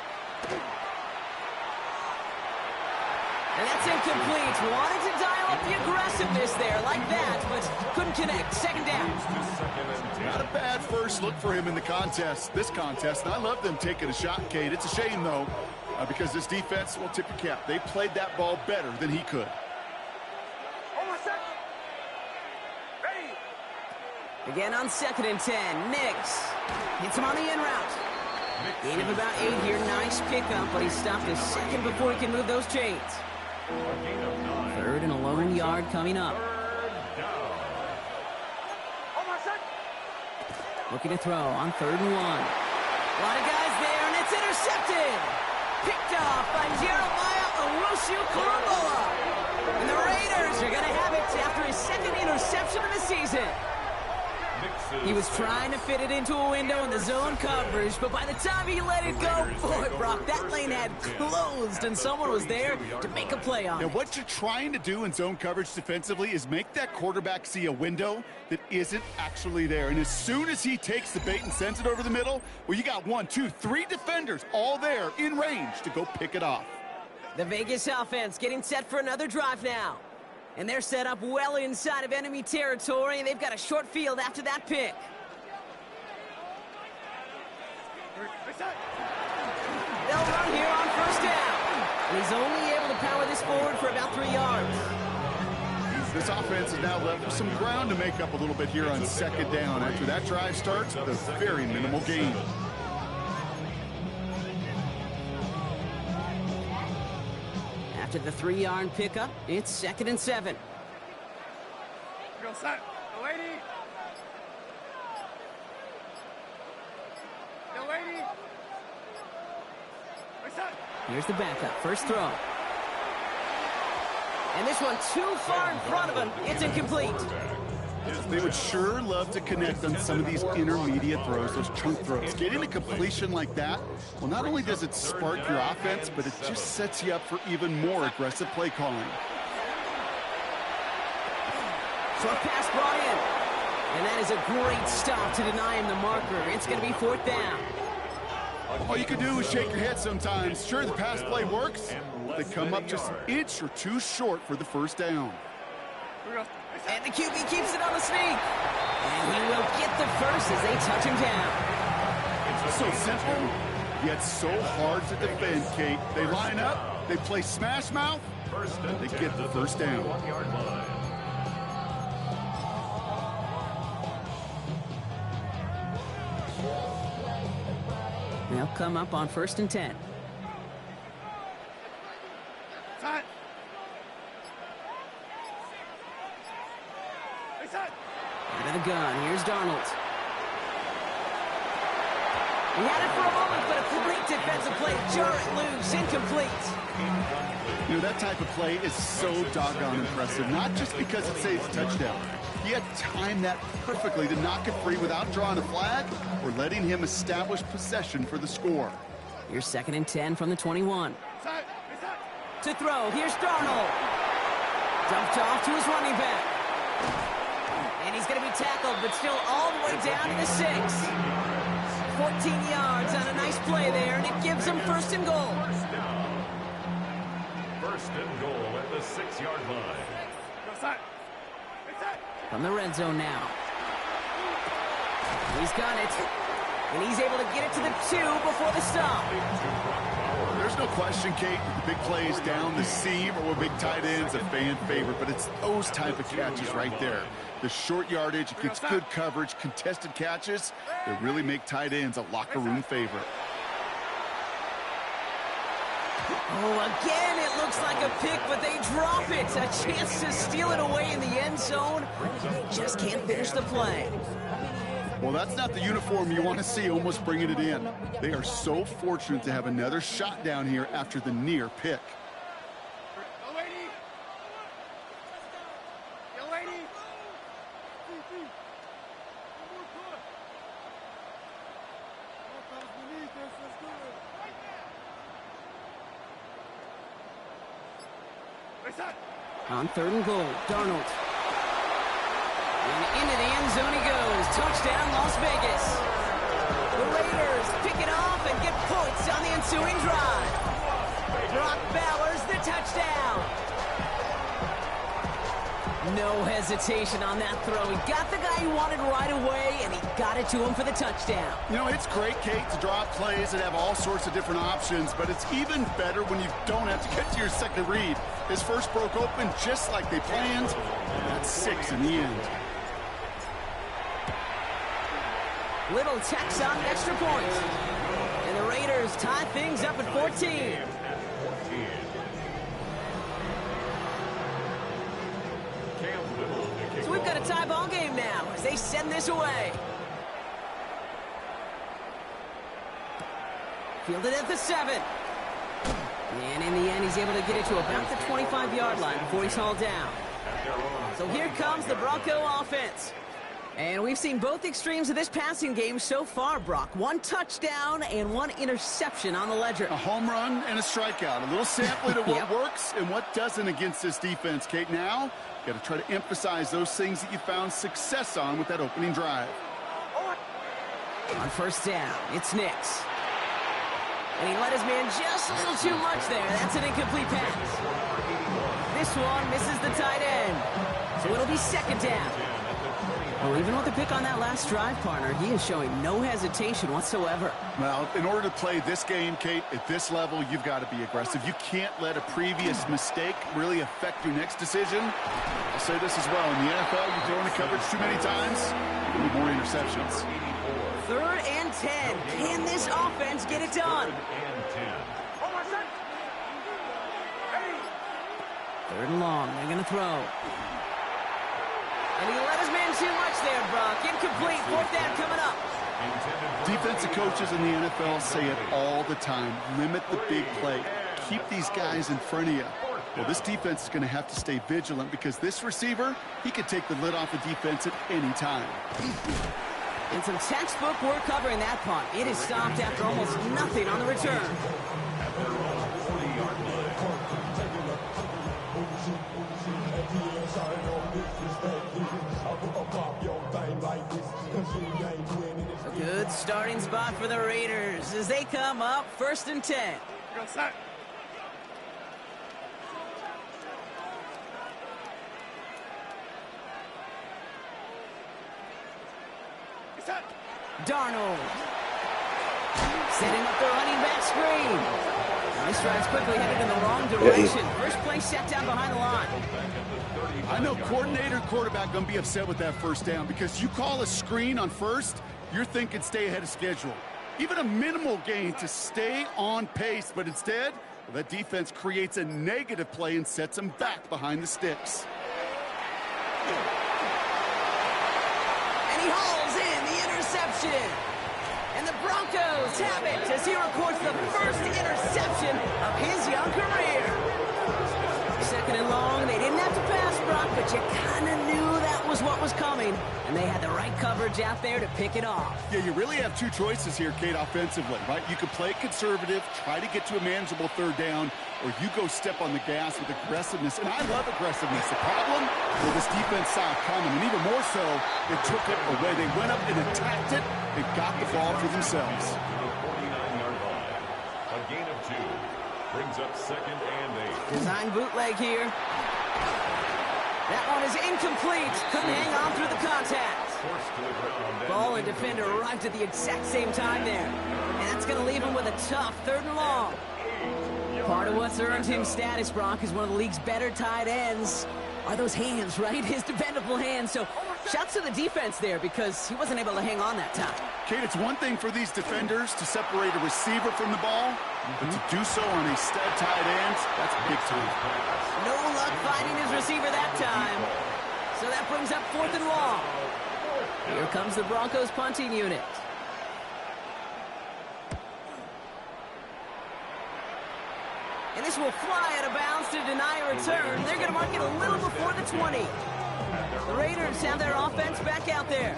And that's incomplete. Wanted to dial up the aggressiveness there like that, but couldn't connect. Second down. Not a bad first look for him in the contest, this contest. And I love them taking a shot, Kate. It's a shame, though, because this defense will tip your cap. They played that ball better than he could. Again on 2nd and 10. Nix hits him on the in route. Gain of about 8 here. Nice pickup, but he stopped a second before he can move those chains. 3rd and a lone yard coming up. Looking to throw on 3rd and 1. A lot of guys there, and it's intercepted. Picked off by Jeremiah Owusu-Koramoah. And the Raiders are going to have it after his 2nd interception of the season. He was trying to fit it into a window in the zone coverage, but by the time he let it go, boy, Brock, that lane had closed, and someone was there to make a play on it. Now, what you're trying to do in zone coverage defensively is make that quarterback see a window that isn't actually there. And as soon as he takes the bait and sends it over the middle, well, you got 1, 2, 3 defenders all there in range to go pick it off. The Vegas offense getting set for another drive now. And they're set up well inside of enemy territory, and they've got a short field after that pick. They'll run here on 1st down. And he's only able to power this forward for about 3 yards. This offense has now left some ground to make up a little bit here on 2nd down. After that drive starts with a very minimal gain. After the 3-yard pickup, it's 2nd and 7. Here's the backup. First throw. And this one too far in front of him. It's incomplete. They would sure love to connect on some of these intermediate throws, those chunk throws. Getting a completion like that, well, not only does it spark your offense, but it just sets you up for even more aggressive play calling. Short pass brought in. And that is a great stop to deny him the marker. It's going to be 4th down. All you can do is shake your head sometimes. Sure, the pass play works. They come up just an inch or 2 short for the 1st down. And the QB keeps it on the sneak. And he will get the first as they touch him down. It's so simple, yet so hard to defend, Kate. They line up, they play smash mouth, they get the 1st down. They'll come up on 1st and 10. Out of the gun, here's Darnold. He had it for a moment, but a great defensive play. Jar it loose, incomplete. You know, that type of play is so doggone impressive, not just because it saves a touchdown. He had timed that perfectly to knock it free without drawing a flag or letting him establish possession for the score. Here's 2nd and 10 from the 21. To throw, here's Darnold. Dumped off to his running back. And he's going to be tackled, but still all the way down to the 6. 14 yards on a nice play there, and it gives them 1st and goal. 1st and goal at the 6-yard line. From the red zone now. He's got it. And he's able to get it to the 2 before the stop. There's no question, Kate, the big plays down the seam or big tight ends a fan favorite, but it's those type of catches right there. The short yardage, it gets good coverage, contested catches that really make tight ends a locker room favorite. Oh, again, it looks like a pick, but they drop it. A chance to steal it away in the end zone. They just can't finish the play. Well, that's not the uniform you want to see almost bringing it in. They are so fortunate to have another shot down here after the near pick. On 3rd and goal, Darnold. And into the end zone he goes. Touchdown, Las Vegas. The Raiders pick it off and get points on the ensuing drive. Brock Bowers the touchdown. No hesitation on that throw. He got the guy he wanted right away, and he got it to him for the touchdown. You know, it's great, Kate, to draw plays and have all sorts of different options, but it's even better when you don't have to get to your second read. His first broke open just like they planned, and that's 6 in the end. Little tacks on an extra point. And the Raiders tie things up at 14. So we've got a tie ball game now as they send this away. Fielded at the 7. And in the end, he's able to get it to about the 25-yard line before he's hauled down. So here comes the Bronco offense. And we've seen both extremes of this passing game so far, Brock. 1 touchdown and 1 interception on the ledger. A home run and a strikeout. A little sampling of what works and what doesn't against this defense, Kate. Now, you got to try to emphasize those things that you found success on with that opening drive. On 1st down, it's Nix. And he let his man just a little too much there. That's an incomplete pass. This one misses the tight end. So it'll be 2nd down. Well, even with the pick on that last drive, partner, he is showing no hesitation whatsoever. Well, in order to play this game, Kate, at this level, you've got to be aggressive. You can't let a previous mistake really affect your next decision. I'll say this as well. In the NFL, you throw in the coverage too many times, you're going to be more interceptions. 3rd and 10. Can this offense get it done? 3rd and long. They're going to throw. And he let his man too much there, Brock. Incomplete. 4th down coming up. Defensive coaches in the NFL say it all the time. Limit the big play. Keep these guys in front of you. Well, this defense is going to have to stay vigilant because this receiver, he could take the lid off the defense at any time. And some textbook work covering that punt. It is stopped after almost nothing on the return. A good starting spot for the Raiders as they come up 1st and 10. Darnold. Setting up the running back screen. This drive's quickly headed in the wrong direction. First play set down behind the line. I know coordinator and quarterback going to be upset with that 1st down because you call a screen on 1st, you're thinking stay ahead of schedule. Even a minimal gain to stay on pace, but instead, well, that defense creates a negative play and sets them back behind the sticks. And he hauls in the interception. And the Broncos have it as he records the first interception of his young career. 2nd and long. They didn't have to pass, Brock, but you kind of knew that was what was coming. And they had the right coverage out there to pick it off. Yeah, you really have 2 choices here, Kate, offensively, right? You can play conservative, try to get to a manageable 3rd down, or you go step on the gas with aggressiveness. And I love aggressiveness. The problem, well, this defense saw it coming, and even more so, they took it away. They went up and attacked it and got the ball for themselves. A gain of 2 brings up 2nd and 8. Design bootleg here. That one is incomplete. Couldn't hang on through the contact. Ball and defender arrived at the exact same time there. And that's going to leave him with a tough 3rd and long. Part of what's earned him status, Brock, is one of the league's better tight ends. Are those hands, right? His dependable hands. So shouts to the defense there because he wasn't able to hang on that time. Kate, it's one thing for these defenders to separate a receiver from the ball, but to do so on a stud tight end, that's big time. No luck finding his receiver that time. So that brings up 4th and long. Here comes the Broncos punting unit. And this will fly out of bounds to deny a return. They're going to mark it a little before the 20. The Raiders have their offense back out there.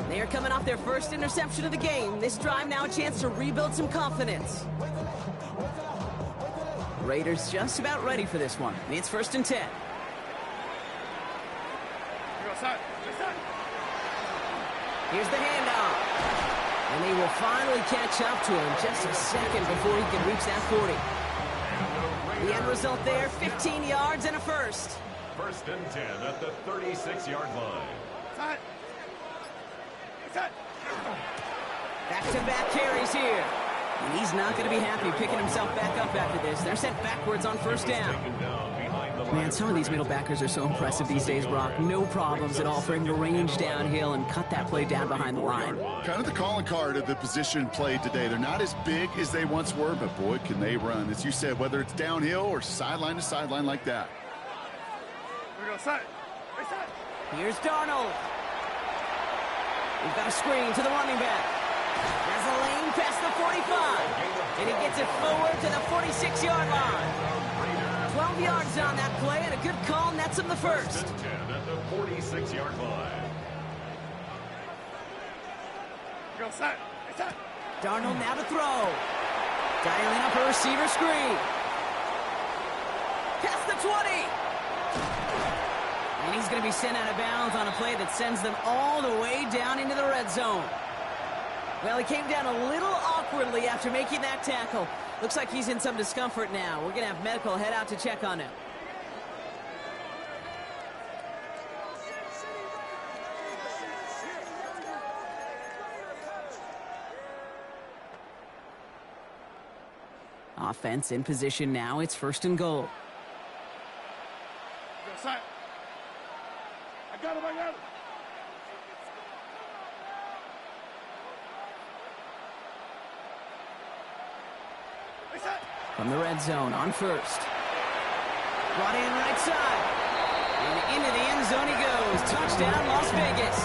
They are coming off their first interception of the game. This drive now a chance to rebuild some confidence. Raiders just about ready for this one. It's 1st and 10. Here's the handoff. And they will finally catch up to him just a second before he can reach that 40. The end result there, 15 yards and a first. 1st and 10 at the 36-yard line. Back-to-back carries here. And he's not going to be happy picking himself back up after this. They're sent backwards on 1st down. Man, some of these middle backers are so impressive these days, Brock. No problems at all for him to range downhill and cut that play down behind the line. Kind of the calling card of the position played today. They're not as big as they once were, but boy, can they run. As you said, whether it's downhill or sideline to sideline like that. Here's Darnold. We've got a screen to the running back. There's a lane past the 45. And he gets it forward to the 46-yard line. 12 yards on that play, and a good call nets him the first. 1st and 10 at the 46-yard line. Darnold now to throw. Dialing up a receiver screen. Past the 20. And he's going to be sent out of bounds on a play that sends them all the way down into the red zone. Well, he came down a little awkwardly after making that tackle. Looks like he's in some discomfort now. We're going to have medical head out to check on him. Offense in position now. It's 1st and goal. I got him. From the red zone on 1st. Brought in right side. And into the end zone he goes. Touchdown, Las Vegas.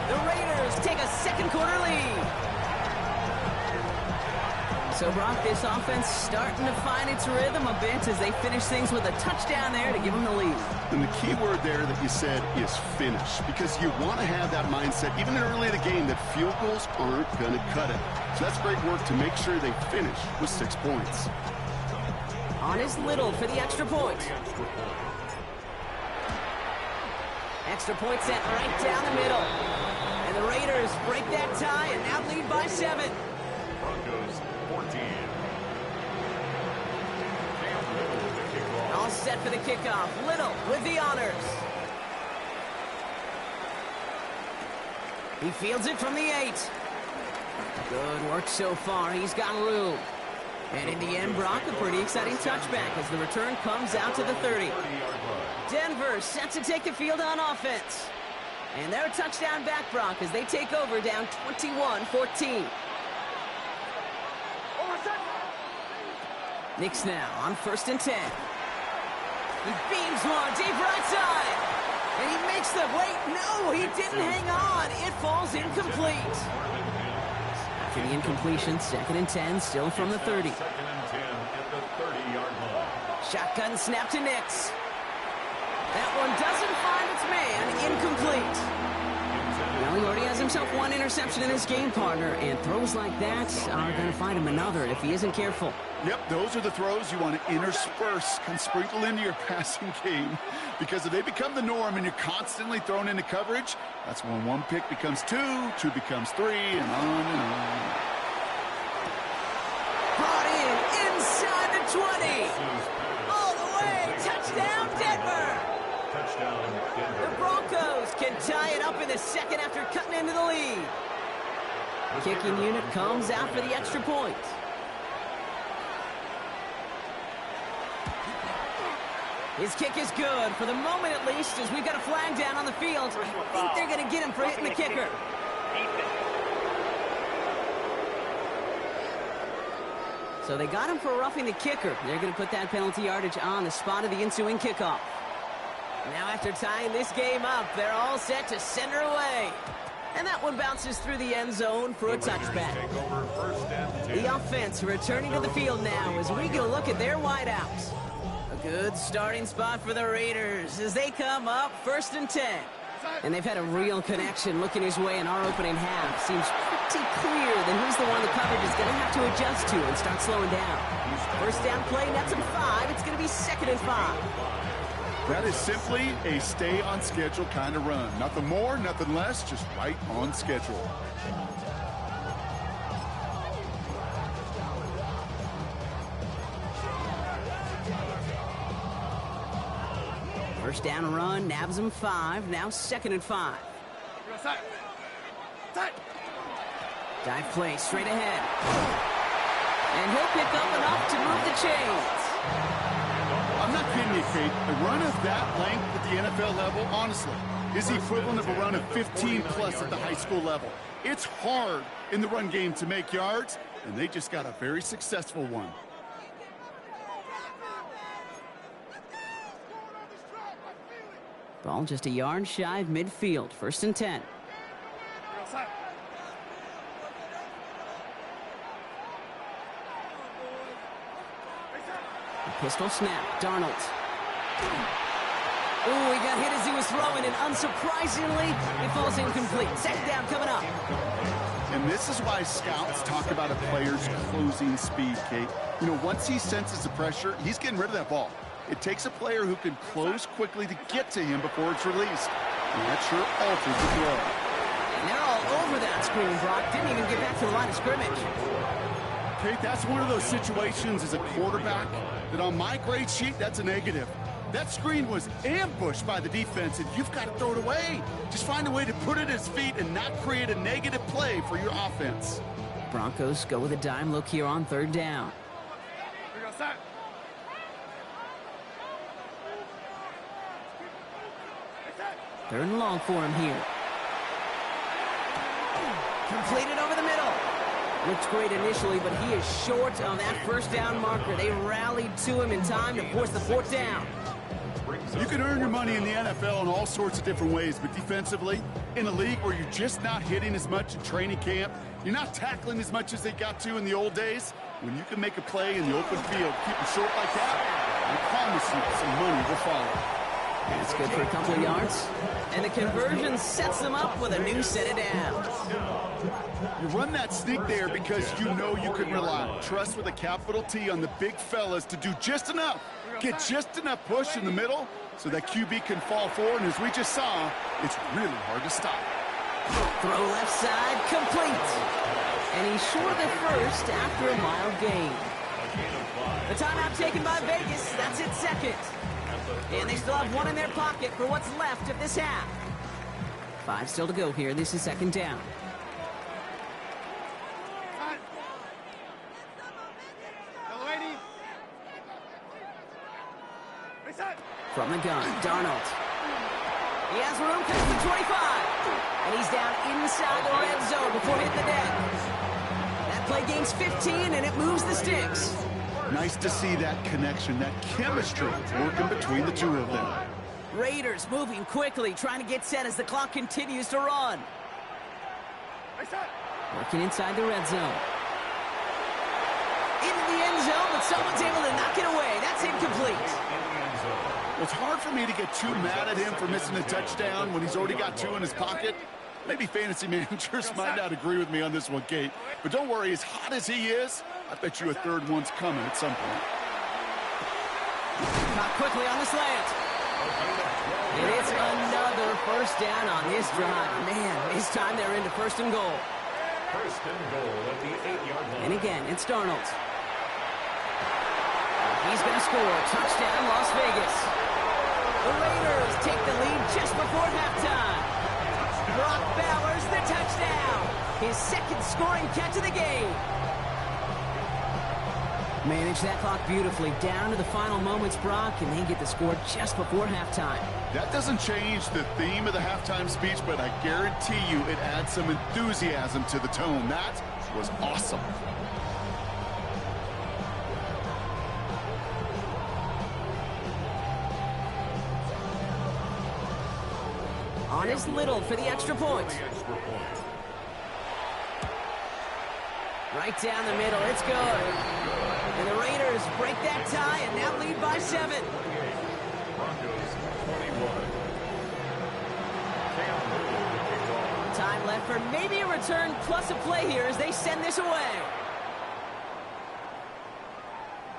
The Raiders take a second quarter lead. So, Brock, this offense starting to find its rhythm a bit as they finish things with a touchdown there to give them the lead. And the key word there that you said is finish, because you want to have that mindset, even early in the game, that field goals aren't going to cut it. So that's great work to make sure they finish with 6 points. On is Little for the extra point. Extra point set right down the middle. And the Raiders break that tie and now lead by 7. Broncos 14. All set for the kickoff. Little with the honors. He fields it from the 8. Good work so far. He's got room. And in the end, Brock, a pretty exciting touchback as the return comes out to the 30. Denver set to take the field on offense. And they're a touchdown back, Brock, as they take over down 21-14. Knicks now on 1st and 10. He beams one deep right side. And he makes the wait. No, he didn't hang on. It falls incomplete. After the incompletion, 2nd and 10, still from the 30. 2nd and 10 at the 30-yard line. Shotgun snap to Nix. That one doesn't find its man. Incomplete. Well, he already has himself one interception in his game, partner, and throws like that are going to find him another if he isn't careful. Yep, those are the throws you want to intersperse and sprinkle into your passing game, because if they become the norm and you're constantly thrown into coverage, that's when 1 pick becomes 2, 2 becomes 3, and on and on. Brought in inside the 20. All the way. Touchdown, Denver. Touchdown, Denver. The Broncos can tie it up in the second after cutting into the lead. Kicking unit comes out for the extra point. His kick is good, for the moment at least, as we've got a flag down on the field. I think they're going to get him for hitting the kicker. So they got him for roughing the kicker. They're going to put that penalty yardage on the spot of the ensuing kickoff. Now after tying this game up, they're all set to send her away. And that one bounces through the end zone for a touchback. The offense returning to the field now as we get a look at their wideouts. A good starting spot for the Raiders as they come up 1st and 10. And they've had a real connection looking his way in our opening half. Seems pretty clear that who's the one the coverage is going to have to adjust to and start slowing down. First down play, nets him 5. It's going to be 2nd and 5. That is simply a stay-on-schedule kind of run. Nothing more, nothing less, just right on schedule. First down run, nabs him 5. Now 2nd and 5. Dive play straight ahead. And he'll pick up enough to move the chains. I'm not kidding you, Kate. A run of that length at the NFL level, honestly, is the equivalent of a run of 15-plus at the high school level. It's hard in the run game to make yards, and they just got a very successful one. Ball just a yard shy of midfield. 1st and 10. Pistol snap, Darnold. Ooh, he got hit as he was throwing, and unsurprisingly, it falls incomplete. 2nd down coming up. And this is why scouts talk about a player's closing speed, Kate. You know, once he senses the pressure, he's getting rid of that ball. It takes a player who can close quickly to get to him before it's released. And that sure alters the throw. And they're all over that screen, Brock. Didn't even get back to the line of scrimmage. Kate, that's one of those situations as a quarterback that on my grade sheet, that's a negative. That screen was ambushed by the defense, and you've got to throw it away. Just find a way to put it at his feet and not create a negative play for your offense. Broncos go with a dime look here on 3rd down. Third and long for him here. Completed over the middle. Looks great initially, but he is short of that 1st down marker. They rallied to him in time to force the 4th down. You can earn your money in the NFL in all sorts of different ways, but defensively, in a league where you're just not hitting as much in training camp, you're not tackling as much as they got to in the old days, when you can make a play in the open field, keep it short like that, I promise you some money will follow. It's good for a couple of yards. And the conversion sets them up with a new set of downs. You run that sneak there because you know you can rely. Trust with a capital T on the big fellas to do just enough. Get just enough push in the middle so that QB can fall forward. And as we just saw, it's really hard to stop. Throw left side, complete. And he's short of the 1st after a mild gain. The timeout taken by Vegas. That's it, 2nd. And they still have 1 in their pocket for what's left of this half. 5 still to go here. This is 2nd down. From the gun, Darnold. He has room past the 25. And he's down inside the red zone before hitting the deck. That play gains 15, and it moves the sticks. Nice to see that connection, that chemistry working between the two of them. Raiders moving quickly, trying to get set as the clock continues to run. Working inside the red zone. Into the end zone, but someone's able to knock it away. That's incomplete. Well, it's hard for me to get too mad at him for missing a touchdown when he's already got 2 in his pocket. Maybe fantasy managers might not agree with me on this one, Kate. But don't worry, as hot as he is, I bet you a 3rd one's coming at some point. Caught quickly on the slant. And it's another 1st down on this drive. Man, this time they're into 1st and goal. 1st and goal at the 8-yard line. And again, it's Darnold. He's going to score. Touchdown, Las Vegas. The Raiders take the lead just before halftime. Brock Bowers the touchdown. His 2nd scoring catch of the game. Manage that clock beautifully down to the final moments, Brock, and they get the score just before halftime. That doesn't change the theme of the halftime speech, but I guarantee you it adds some enthusiasm to the tone. That was awesome. On is Little for the extra point. Right down the middle, it's good. And the Raiders break that tie and now lead by 7. Time left for maybe a return plus a play here as they send this away.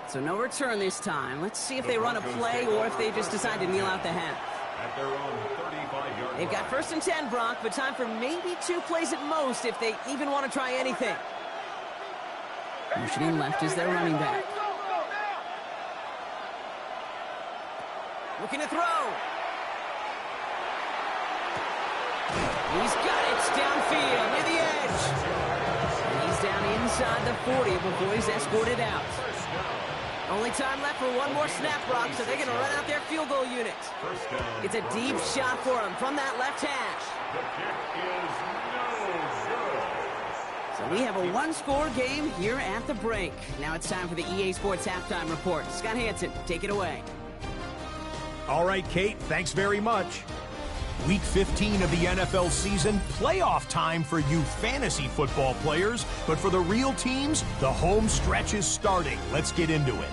So no return this time. Let's see if they run a play or if they just decide to kneel out the half. At their own 35-yard They've got 1st and 10, Brock, but time for maybe 2 plays at most if they even want to try anything. Motioning left is their running back. Looking to throw. He's got it downfield near the edge. And he's down inside the 40 before he's escorted out. Only time left for one more snap, Brock, so they're going to run out their field goal unit. It's a deep shot for him from that left hash. The kick is no good. So we have a one-score game here at the break. Now it's time for the EA Sports Halftime Report. Scott Hansen, take it away. All right, Kate, thanks very much. Week 15 of the NFL season, playoff time for you fantasy football players, but for the real teams, the home stretch is starting. Let's get into it.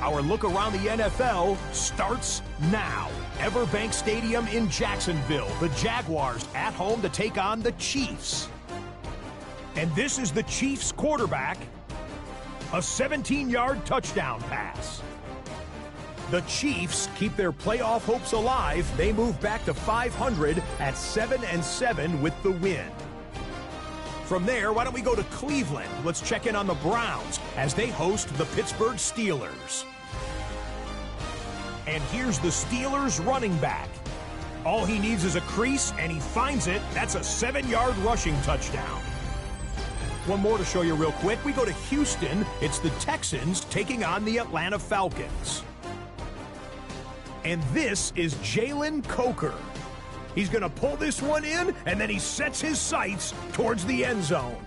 Our look around the NFL starts now. Everbank Stadium in Jacksonville, the Jaguars at home to take on the Chiefs. And this is the Chiefs quarterback, a 17-yard touchdown pass. The Chiefs keep their playoff hopes alive. They move back to 500 at 7-7 with the win. From there, why don't we go to Cleveland? Let's check in on the Browns as they host the Pittsburgh Steelers. And here's the Steelers running back. All he needs is a crease, and he finds it. That's a 7-yard rushing touchdown. One more to show you real quick. We go to Houston. It's the Texans taking on the Atlanta Falcons. And this is Jalen Coker. He's going to pull this one in, and then he sets his sights towards the end zone.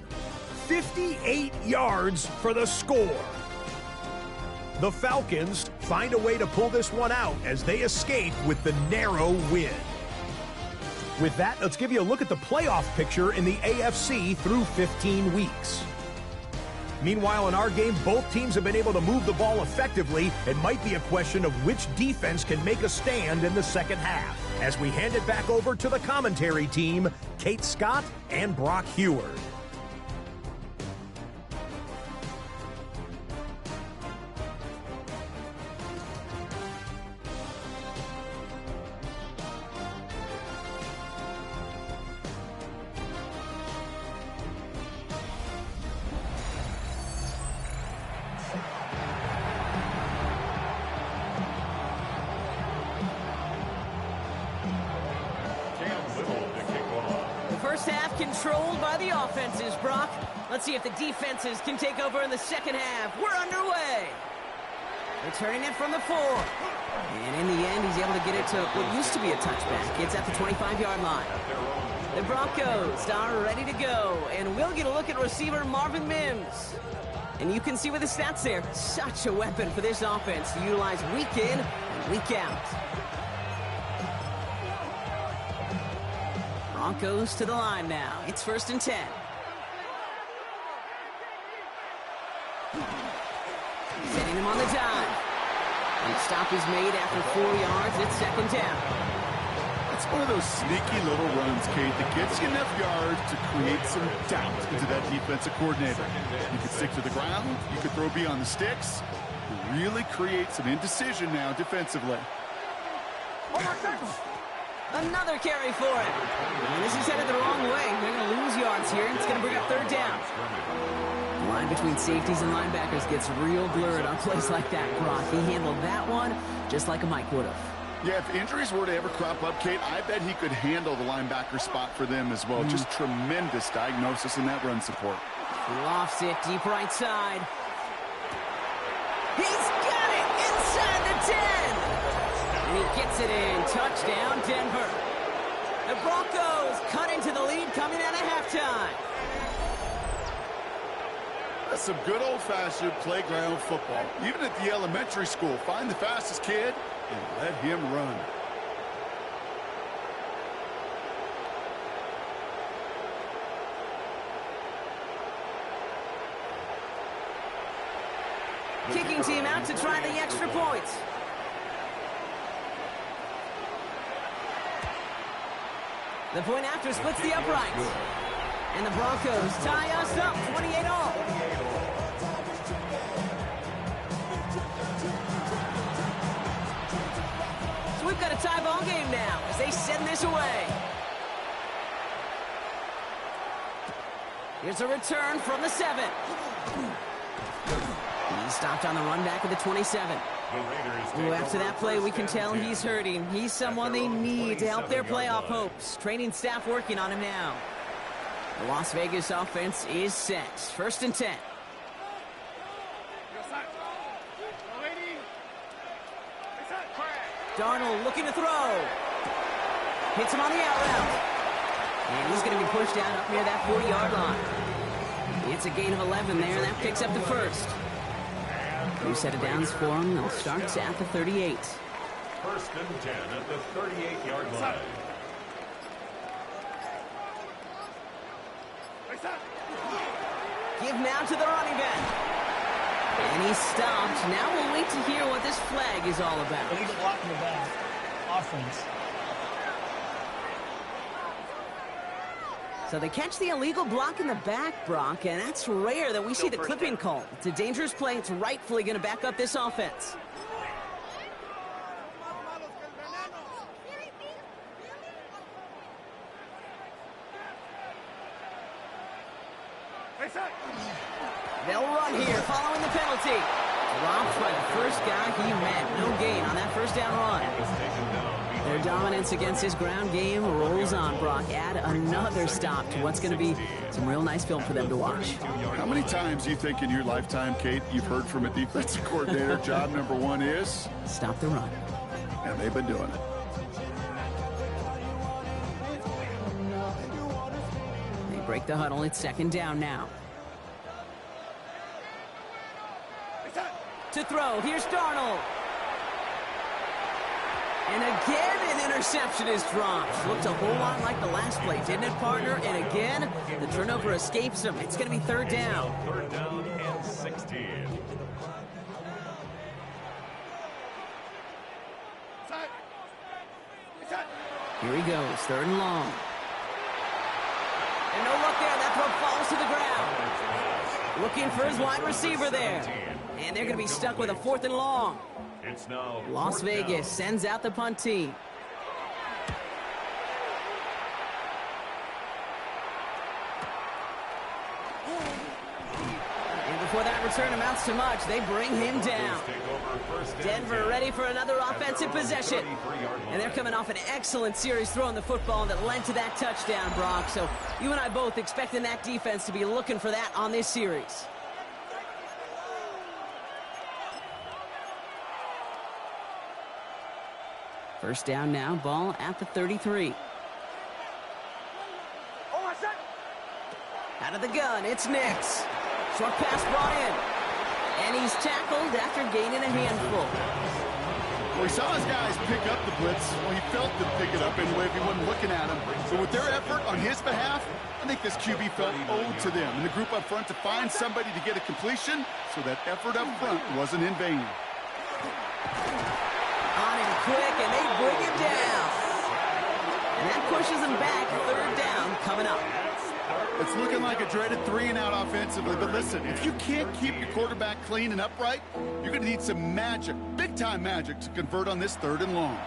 58 yards for the score. The Falcons find a way to pull this one out as they escape with the narrow win. With that, let's give you a look at the playoff picture in the AFC through 15 weeks. Meanwhile, in our game, both teams have been able to move the ball effectively. It might be a question of which defense can make a stand in the second half. As we hand it back over to the commentary team, Kate Scott and Brock Heward. Controlled by the offenses, Brock. Let's see if the defenses can take over in the second half. We're underway. Returning it from the 4. And in the end, he's able to get it to what used to be a touchback. It's at the 25-yard line. The Broncos are ready to go. And we'll get a look at receiver Marvin Mims. And you can see with the stats there, such a weapon for this offense to utilize week in and week out. Broncos to the line now. It's 1st and 10. Setting him on the dive. And stop is made after 4 yards. It's 2nd down. It's one of those sneaky little runs, Kate, that gets you enough yards to create some doubt into that defensive coordinator. You could stick to the ground. You could throw beyond the sticks. Really create some indecision now defensively. Another carry for him. And this is headed the wrong way. They're going to lose yards here. It's going to bring up 3rd down. The line between safeties and linebackers gets real blurred on plays like that, Brock. He handled that one just like a Mike would have. Yeah, if injuries were to ever crop up, Kate, I bet he could handle the linebacker spot for them as well. Just tremendous diagnosis in that run support. Lofts it deep right side. He's got it inside the 10. And he gets it in. Touchdown, Denver. The Broncos cut into the lead coming out of halftime. That's some good old-fashioned playground football. Even at the elementary school, find the fastest kid and let him run. Kicking team out to try the extra points. The point after splits the uprights. And the Broncos tie us up 28-all. So we've got a tie ball game now as they send this away. Here's a return from the 7. He's stopped on the run back of the 27. Ooh, after that play, we can tell he's hurting. He's someone they need to help their playoff hopes. Training staff working on him now. The Las Vegas offense is set. 1st and 10. Darnold looking to throw. Hits him on the out route. And he's going to be pushed down up near that 40-yard line. It's a gain of 11 there, and that picks up the first. New set of downs for him. They'll start at the 38. 1st and 10 at the 38-yard line. Give now to the running back. And he's stopped. Now we'll wait to hear what this flag is all about. Illegal block in the back. Offense. So they catch the illegal block in the back, Brock, and that's rare that we see the clipping call. It's a dangerous play. It's rightfully going to back up this offense. They'll run here following the penalty. Dropped by the first guy he met. No gain on that first down run. Their dominance against his ground game rolls on, Brock. Add another stop to what's going to be some real nice film for them to watch. How many times do you think in your lifetime, Kate, you've heard from a defensive coordinator, job number 1 is? Stop the run. And they've been doing it. They break the huddle. It's 2nd down now. To throw. Here's Darnold. And again, an interception is dropped. Looked a whole lot like the last play, didn't it, partner? And again, the turnover escapes him. It's going to be 3rd down. 3rd down and 16. Here he goes, 3rd and long. And no look there. That throw falls to the ground. Looking for his wide receiver there. And they're going to be stuck with a 4th and long. It's now Las Vegas sends out the punt team. And before that return amounts to much, they bring him down. Denver ready for another offensive possession. And they're coming off an excellent series throwing the football that led to that touchdown, Brock. So you and I both expecting that defense to be looking for that on this series. First down now, ball at the 33. Out of the gun, it's Nix. Short pass brought in. And he's tackled after gaining a handful. Well, he saw his guys pick up the blitz. Well, he felt them pick it up anyway if he wasn't looking at him. So with their effort on his behalf, I think this QB felt owed to them. And the group up front to find somebody to get a completion, so that effort up front wasn't in vain. On him quick, and they bring him down. And that pushes him back. 3rd down coming up. It's looking like a dreaded 3-and-out offensively, but listen, if you can't keep your quarterback clean and upright, you're going to need some magic, big-time magic, to convert on this 3rd and long.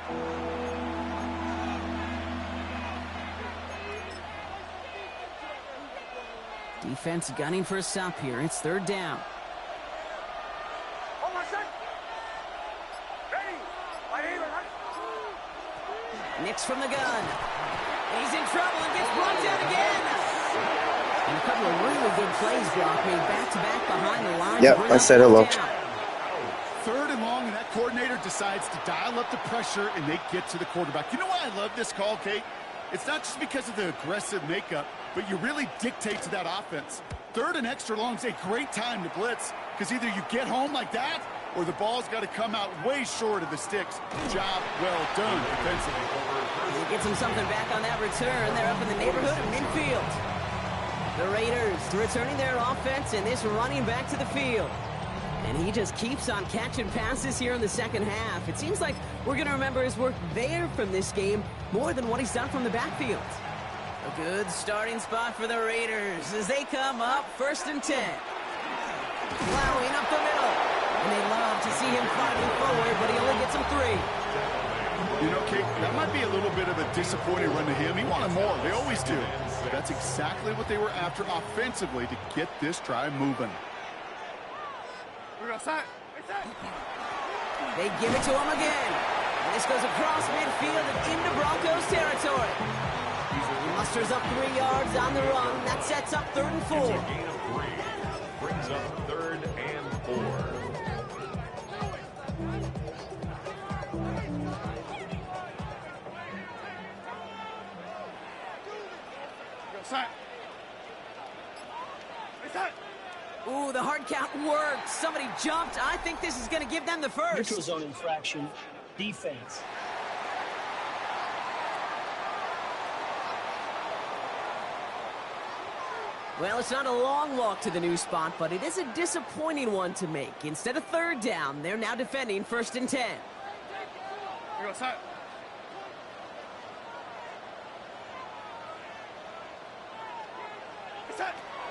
Defense gunning for a stop here. It's 3rd down. Nix from the gun. He's in trouble and gets brought down again. And a couple of really good plays, Brock, made back-to-back behind the line. Yep, I said hello. 3rd and long, and that coordinator decides to dial up the pressure, and they get to the quarterback. You know why I love this call, Kate? It's not just because of the aggressive makeup, but you really dictate to that offense. 3rd and extra long is a great time to blitz, because either you get home like that, or the ball's got to come out way short of the sticks. Job well done defensively. He gets him something back on that return. They're up in the neighborhood of midfield. The Raiders returning their offense and this running back to the field. And he just keeps on catching passes here in the 2nd half. It seems like we're going to remember his work there from this game more than what he's done from the backfield. A good starting spot for the Raiders as they come up 1st and 10. Plowing up the middle. And they love to see him fighting forward, but he only gets him 3. You know, Kate, that might be a little bit of a disappointing run to him. He wanted more. They always do. That's exactly what they were after offensively to get this drive moving. They give it to him again. And this goes across midfield and into Broncos territory. He musters up 3 yards on the run. That sets up 3rd and 4. It's a gain of 3. Brings up 3rd and 4. Ooh, the hard count worked. Somebody jumped. I think this is going to give them the first. Neutral zone infraction. Defense. Well, it's not a long walk to the new spot, but it is a disappointing one to make. Instead of 3rd down, they're now defending 1st and 10.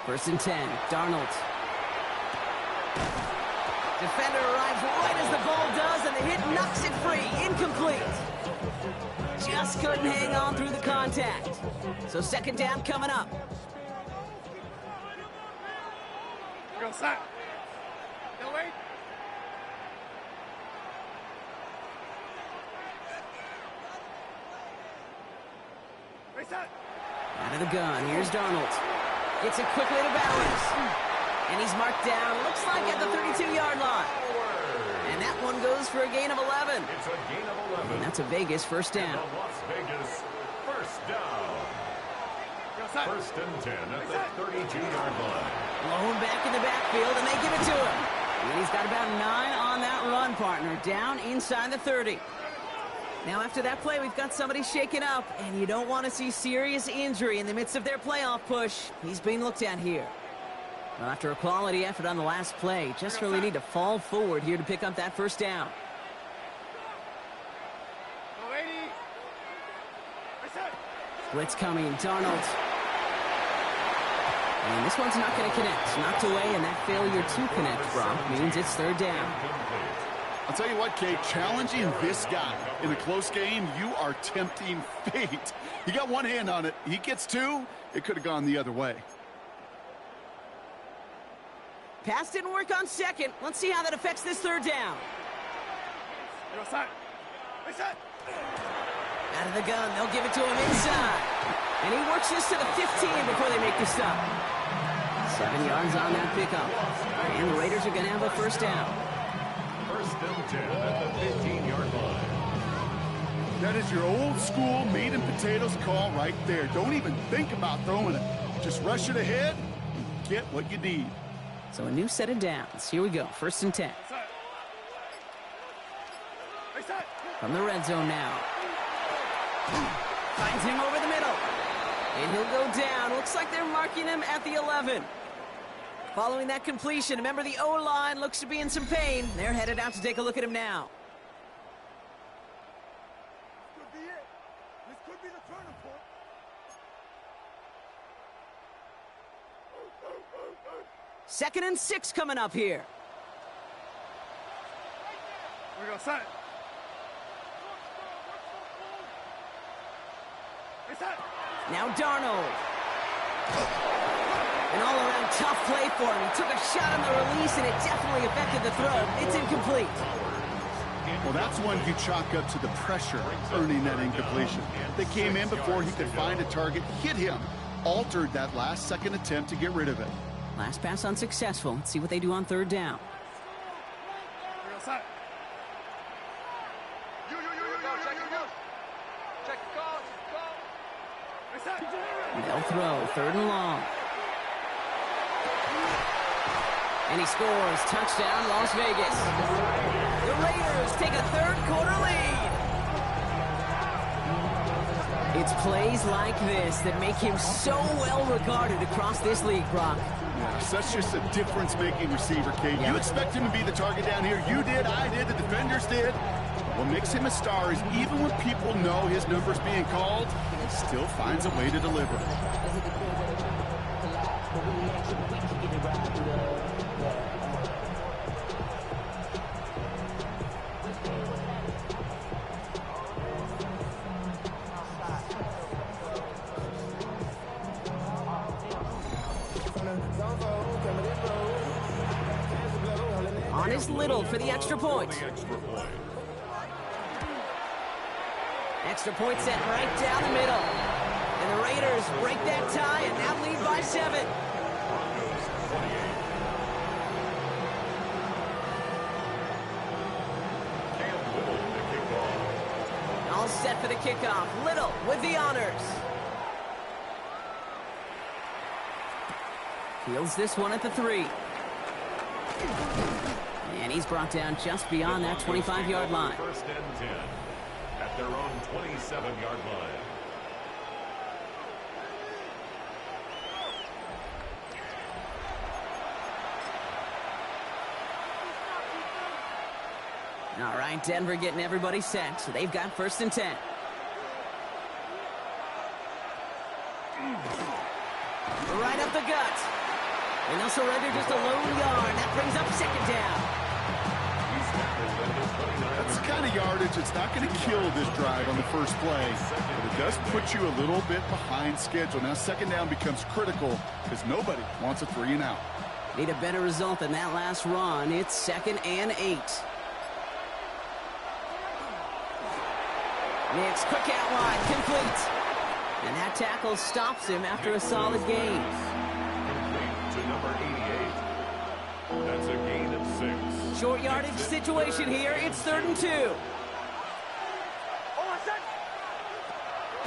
First and 10, Darnold. Defender arrives right as the ball does, and the hit knocks it free. Incomplete. Just couldn't hang on through the contact. So 2nd down coming up. Out of the gun, here's Darnold. Gets it quickly to Bowers. And he's marked down, looks like at the 32-yard line. And that one goes for a gain of 11. It's a gain of 11. And that's a Vegas 1st down. The Las Vegas 1st down. 1st and 10 at the 32-yard line. Blown back in the backfield, and they give it to him. And he's got about 9 on that run, partner, down inside the 30. Now, after that play, we've got somebody shaken up, and you don't want to see serious injury in the midst of their playoff push. He's being looked at here. Well, after a quality effort on the last play, just really need to fall forward here to pick up that 1st down. Blitz coming, Darnold. And this one's not going to connect. Knocked away, and that failure to connect, Brock, means it's 3rd down. I'll tell you what, Kate, challenging this guy in a close game, you are tempting fate. He got one hand on it. He gets 2. It could have gone the other way. Pass didn't work on 2nd. Let's see how that affects this 3rd down. Out of the gun, they'll give it to him inside. And he works this to the 15 before they make the stop. 7 yards on that pickup. And the Raiders are going to have a 1st down. 1st and 10 at the 15-yard line. That is your old school meat and potatoes call right there. Don't even think about throwing it. Just rush it ahead and get what you need. So a new set of downs. Here we go. 1st and 10. From the red zone now. Finds him over the middle. And he'll go down. Looks like they're marking him at the 11. Following that completion, remember the O-line looks to be in some pain. They're headed out to take a look at him now. This could be it. This could be the turning point. Second and 6 coming up here. We go, son. Now Darnold. An all-around tough play for him. He took a shot on the release, and it definitely affected the throw. It's incomplete. Well, that's one you chalk up to the pressure earning that incompletion. They came in before he could find a target, hit him, altered that last-second attempt to get rid of it. Last pass unsuccessful. Let's see what they do on 3rd down. They'll throw 3rd and long. And he scores. Touchdown, Las Vegas. The Raiders take a 3rd quarter lead. It's plays like this that make him so well regarded across this league, Brock. Yeah, such just a difference-making receiver, Kate. You expect him to be the target down here. You did, I did, the defenders did. What makes him a star is even when people know his number's being called, he still finds a way to deliver. On is Little for the extra point. Extra point set right down the middle. And the Raiders break that tie and now lead by 7. All set for the kickoff. Little with the honors. Fields this one at the 3. And he's brought down just beyond that 25-yard line. First and 10 at their own 27-yard line. All right, Denver getting everybody set, so they've got first and 10. Right up the gut. And they'll surrender just a lone yard. That brings up second down. That's the kind of yardage that's not going to kill this drive on the first play, but it does put you a little bit behind schedule. Now second down becomes critical because nobody wants a 3 and out. Need a better result than that last run. It's 2nd and 8. Nix, quick out wide, complete. And that tackle stops him after a solid gain. To number 88. That's a gain of 6. Short yardage situation here. It's 3rd and 2.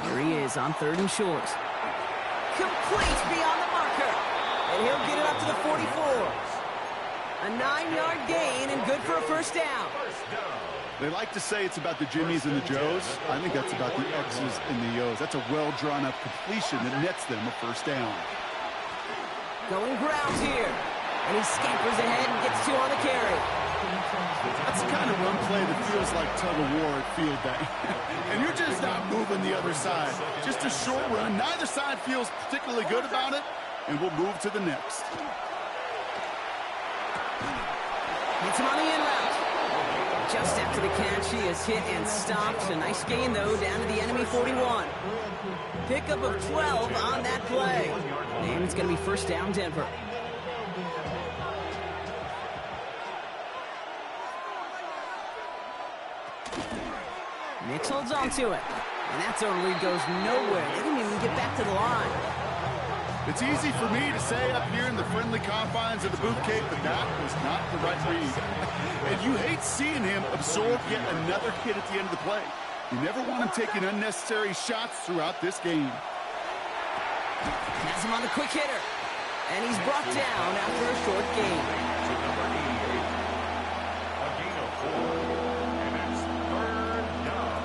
Here he is on 3rd and short. Complete beyond the marker. And he'll get it up to the 44. A 9-yard gain and good for a first down. They like to say it's about the Jimmies and the Joes. I think that's about the X's and the O's. That's a well-drawn-up completion that nets them a first down. Going ground here. And he scampers ahead and gets 2 on the carry. That's the kind of run play that feels like tug-of-war at field day. And you're just not moving the other side. Just a short run. Neither side feels particularly good about it. And we'll move to the next. Hits him on the in route. Just after the catch, he is hit and stopped. A nice gain, though, down to the enemy 41. Pickup of 12 on that play. And it's going to be first down, Denver. Nix holds on to it. And that zone read goes nowhere. They didn't even get back to the line. It's easy for me to say up here in the friendly confines of the boot cave, but that was not the right read. And you hate seeing him absorb yet another hit at the end of the play. You never want him taking unnecessary shots throughout this game. Has him on the quick hitter. And he's brought down after a short gain. To number 88. A gain of 4. And it's 3rd down.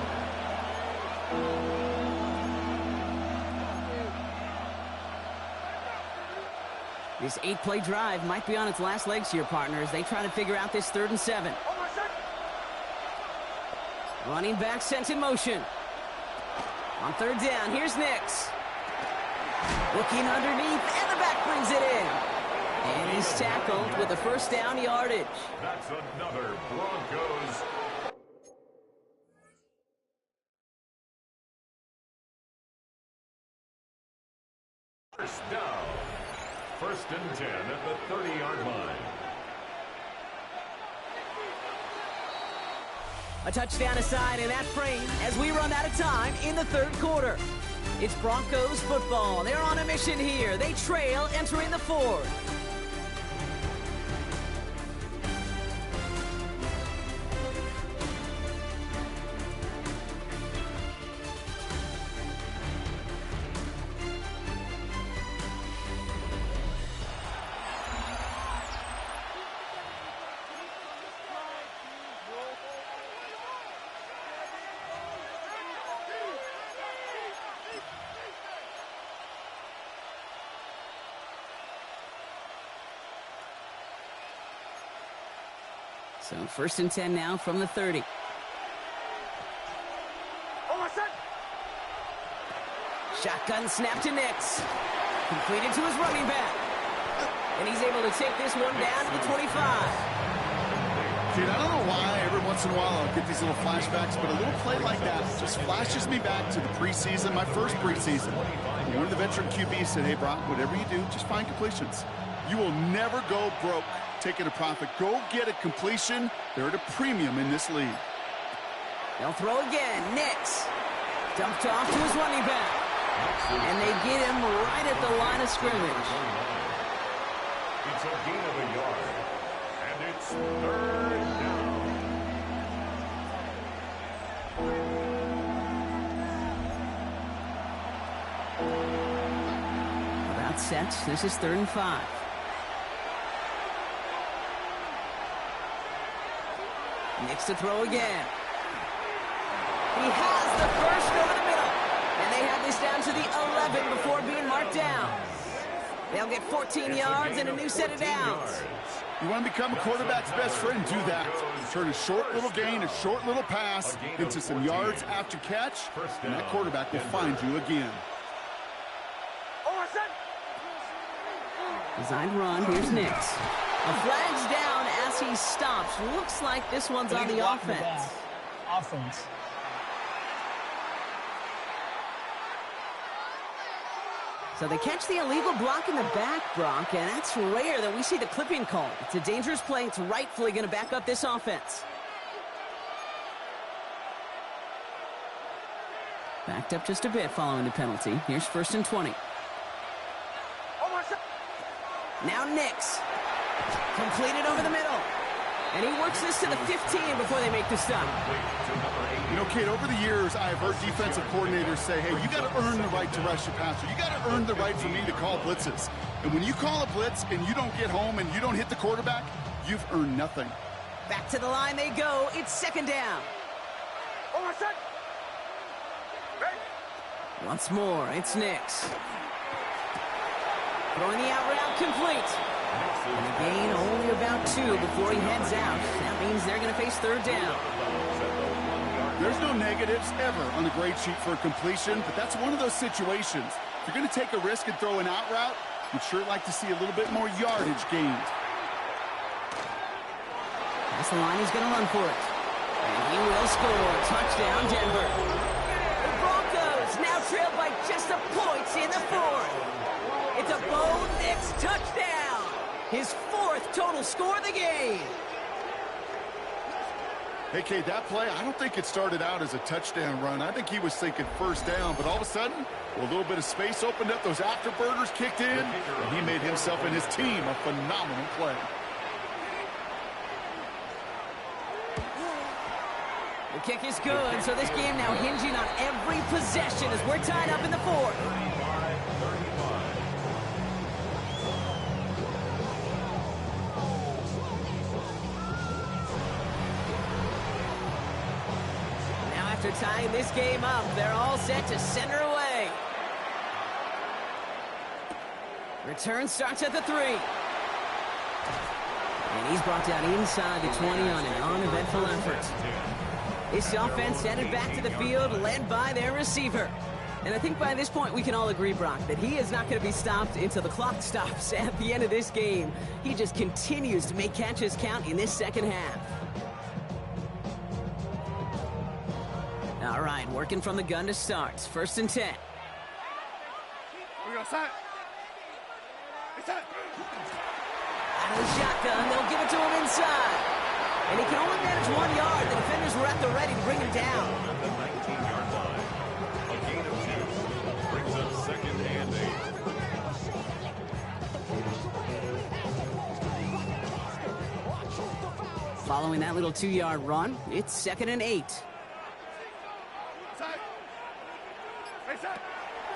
This 8-play drive might be on its last legs here, partners. They try to figure out this 3rd and 7. Running back sent in motion. On 3rd down, here's Nix. Looking underneath, and the back brings it in. And he's tackled with a first down yardage. That's another Broncos. First down. 1st and 10 at the 30-yard line. A touchdown aside in that frame as we run out of time in the 3rd quarter. It's Broncos football. They're on a mission here. They trail entering the 4th. So 1st and 10 now from the 30. Shotgun snap to Nix. Completed to his running back. And he's able to take this one down to the 25. Dude, I don't know why every once in a while I'll get these little flashbacks, but a little play like that just flashes me back to the preseason, my first preseason. One of the veteran QBs said, hey, Brock, whatever you do, just find completions. You will never go broke taking a profit. Go get a completion. They're at a premium in this league. They'll throw again. Nix. Dumped off to his running back. And they get him right at the line of scrimmage. It's a gain of a yard. And it's 3rd down. About set. This is 3rd and 5. Nix to throw again. He has the first over the middle. And they have this down to the 11 before being marked down. They'll get 14 yards and a new set of downs. You want to become a quarterback's best friend, do that. Turn a short little gain, a short little pass into some yards after catch, and that quarterback will find you again. Designed run. Here's Nix. A flag's down as he stops. Looks like this one's on the offense. Offense. So they catch the illegal block in the back, Brock, and that's rare that we see the clipping call. It's a dangerous play. It's rightfully going to back up this offense. Backed up just a bit following the penalty. Here's 1st and 20. Now Nix. Completed over the middle. And he works this to the 15 before they make the stop. You know, Kate, over the years, I've heard defensive coordinators say, hey, you got to earn the right to rush your passer. You got to earn the right for me to call blitzes. And when you call a blitz and you don't get home and you don't hit the quarterback, you've earned nothing. Back to the line they go. It's 2nd down. Once more, it's Nix. Throwing the out route complete. And a gain only about 2 before he heads out. That means they're going to face 3rd down. There's no negatives ever on the grade sheet for a completion, but that's one of those situations. If you're going to take a risk and throw an out route, you'd sure like to see a little bit more yardage gained. That's the line, he's going to run for it. And he will score. Touchdown, Denver. The Broncos now trailed by just a point in the 4th. It's a Bo Nix touchdown. His 4th total score of the game. Hey, Kate, that play, I don't think it started out as a touchdown run. I think he was thinking 1st down, but all of a sudden, a little bit of space opened up, those afterburners kicked in, and he made himself and his team a phenomenal play. The kick is good, so this game now hinging on every possession as we're tied up in the 4th. After tying this game up, they're all set to center away. Return starts at the 3. And he's brought down inside the 20 on an uneventful effort. This offense headed back to the field, led by their receiver. And I think by this point we can all agree, Brock, that he is not going to be stopped until the clock stops at the end of this game. He just continues to make catches count in this 2nd half. All right, working from the gun to start. 1st and 10. We go set. Out of the shotgun, they'll give it to him inside. And he can only manage 1 yard. The defenders were at the ready to bring him down. At the 19-yard line. A gain of 2. Brings up 2nd and 8. Following that little 2-yard run, it's 2nd and 8.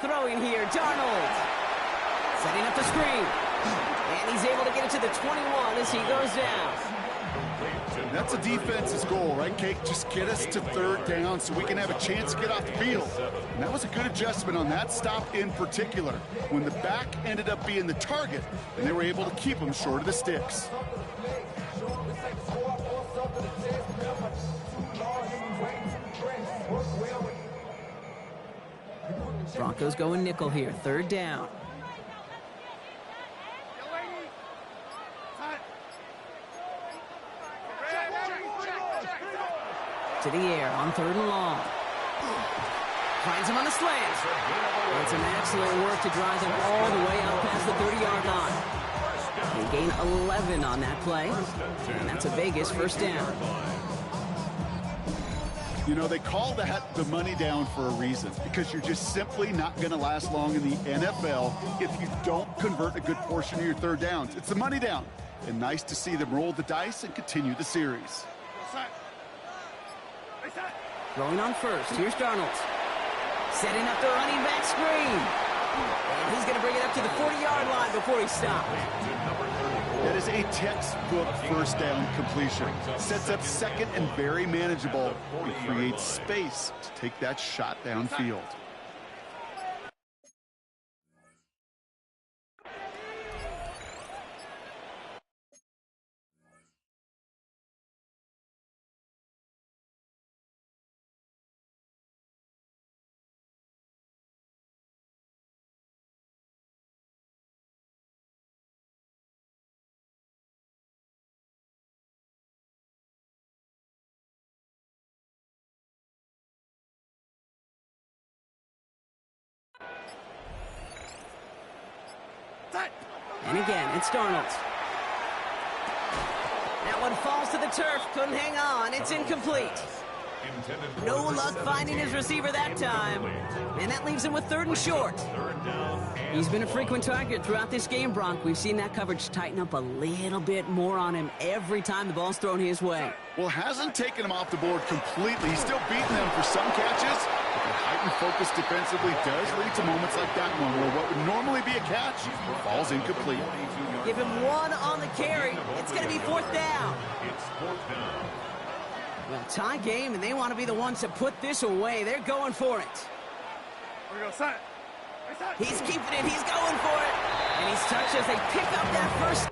Throwing here, Darnold. Setting up the screen. And he's able to get it to the 21 as he goes down. That's a defense's goal, right, Kate? Just get us to 3rd down so we can have a chance to get off the field. And that was a good adjustment on that stop in particular, when the back ended up being the target, and they were able to keep him short of the sticks. Broncos going nickel here, 3rd down. To the air on 3rd and long. Finds him on the slant. And some excellent work to drive them all the way out past the 30-yard line. They gain 11 on that play, and that's a Vegas 1st down. You know, they call that the money down for a reason, because you're just simply not going to last long in the NFL if you don't convert a good portion of your 3rd downs. It's the money down, and nice to see them roll the dice and continue the series. Throwing on 1st, here's Darnold. Setting up the running back screen. And he's going to bring it up to the 40-yard line before he stops. That is a textbook 1st down completion. Sets up 2nd and very manageable and creates space to take that shot downfield. And again, it's Darnold. That one falls to the turf. Couldn't hang on. It's incomplete. No luck finding his receiver that time. And that leaves him with 3rd and short. He's been a frequent target throughout this game, Bronk. We've seen that coverage tighten up a little bit more on him every time the ball's thrown his way. Well, hasn't taken him off the board completely. He's still beating them for some catches. But the heightened focus defensively does lead to moments like that one where what would normally be a catch falls incomplete. Give him 1 on the carry. It's going to be 4th down. It's 4th down. Well, tie game, and they want to be the ones to put this away. They're going for it. He's keeping it. He's going for it. And he's touched as they pick up that first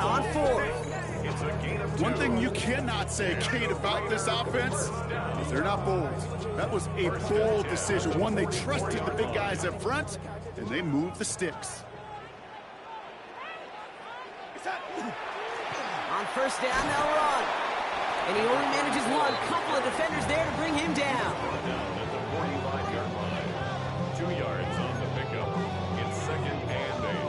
on fourth. One thing you cannot say, Kate, about this offense is they're not bold. That was a bold decision. One, they trusted the big guys up front, and they moved the sticks. On first down, they'll run. And he only manages one. Couple of defenders there to bring him down. Down at the 45-yard line. 2 yards on the pickup. It's 2nd and 8.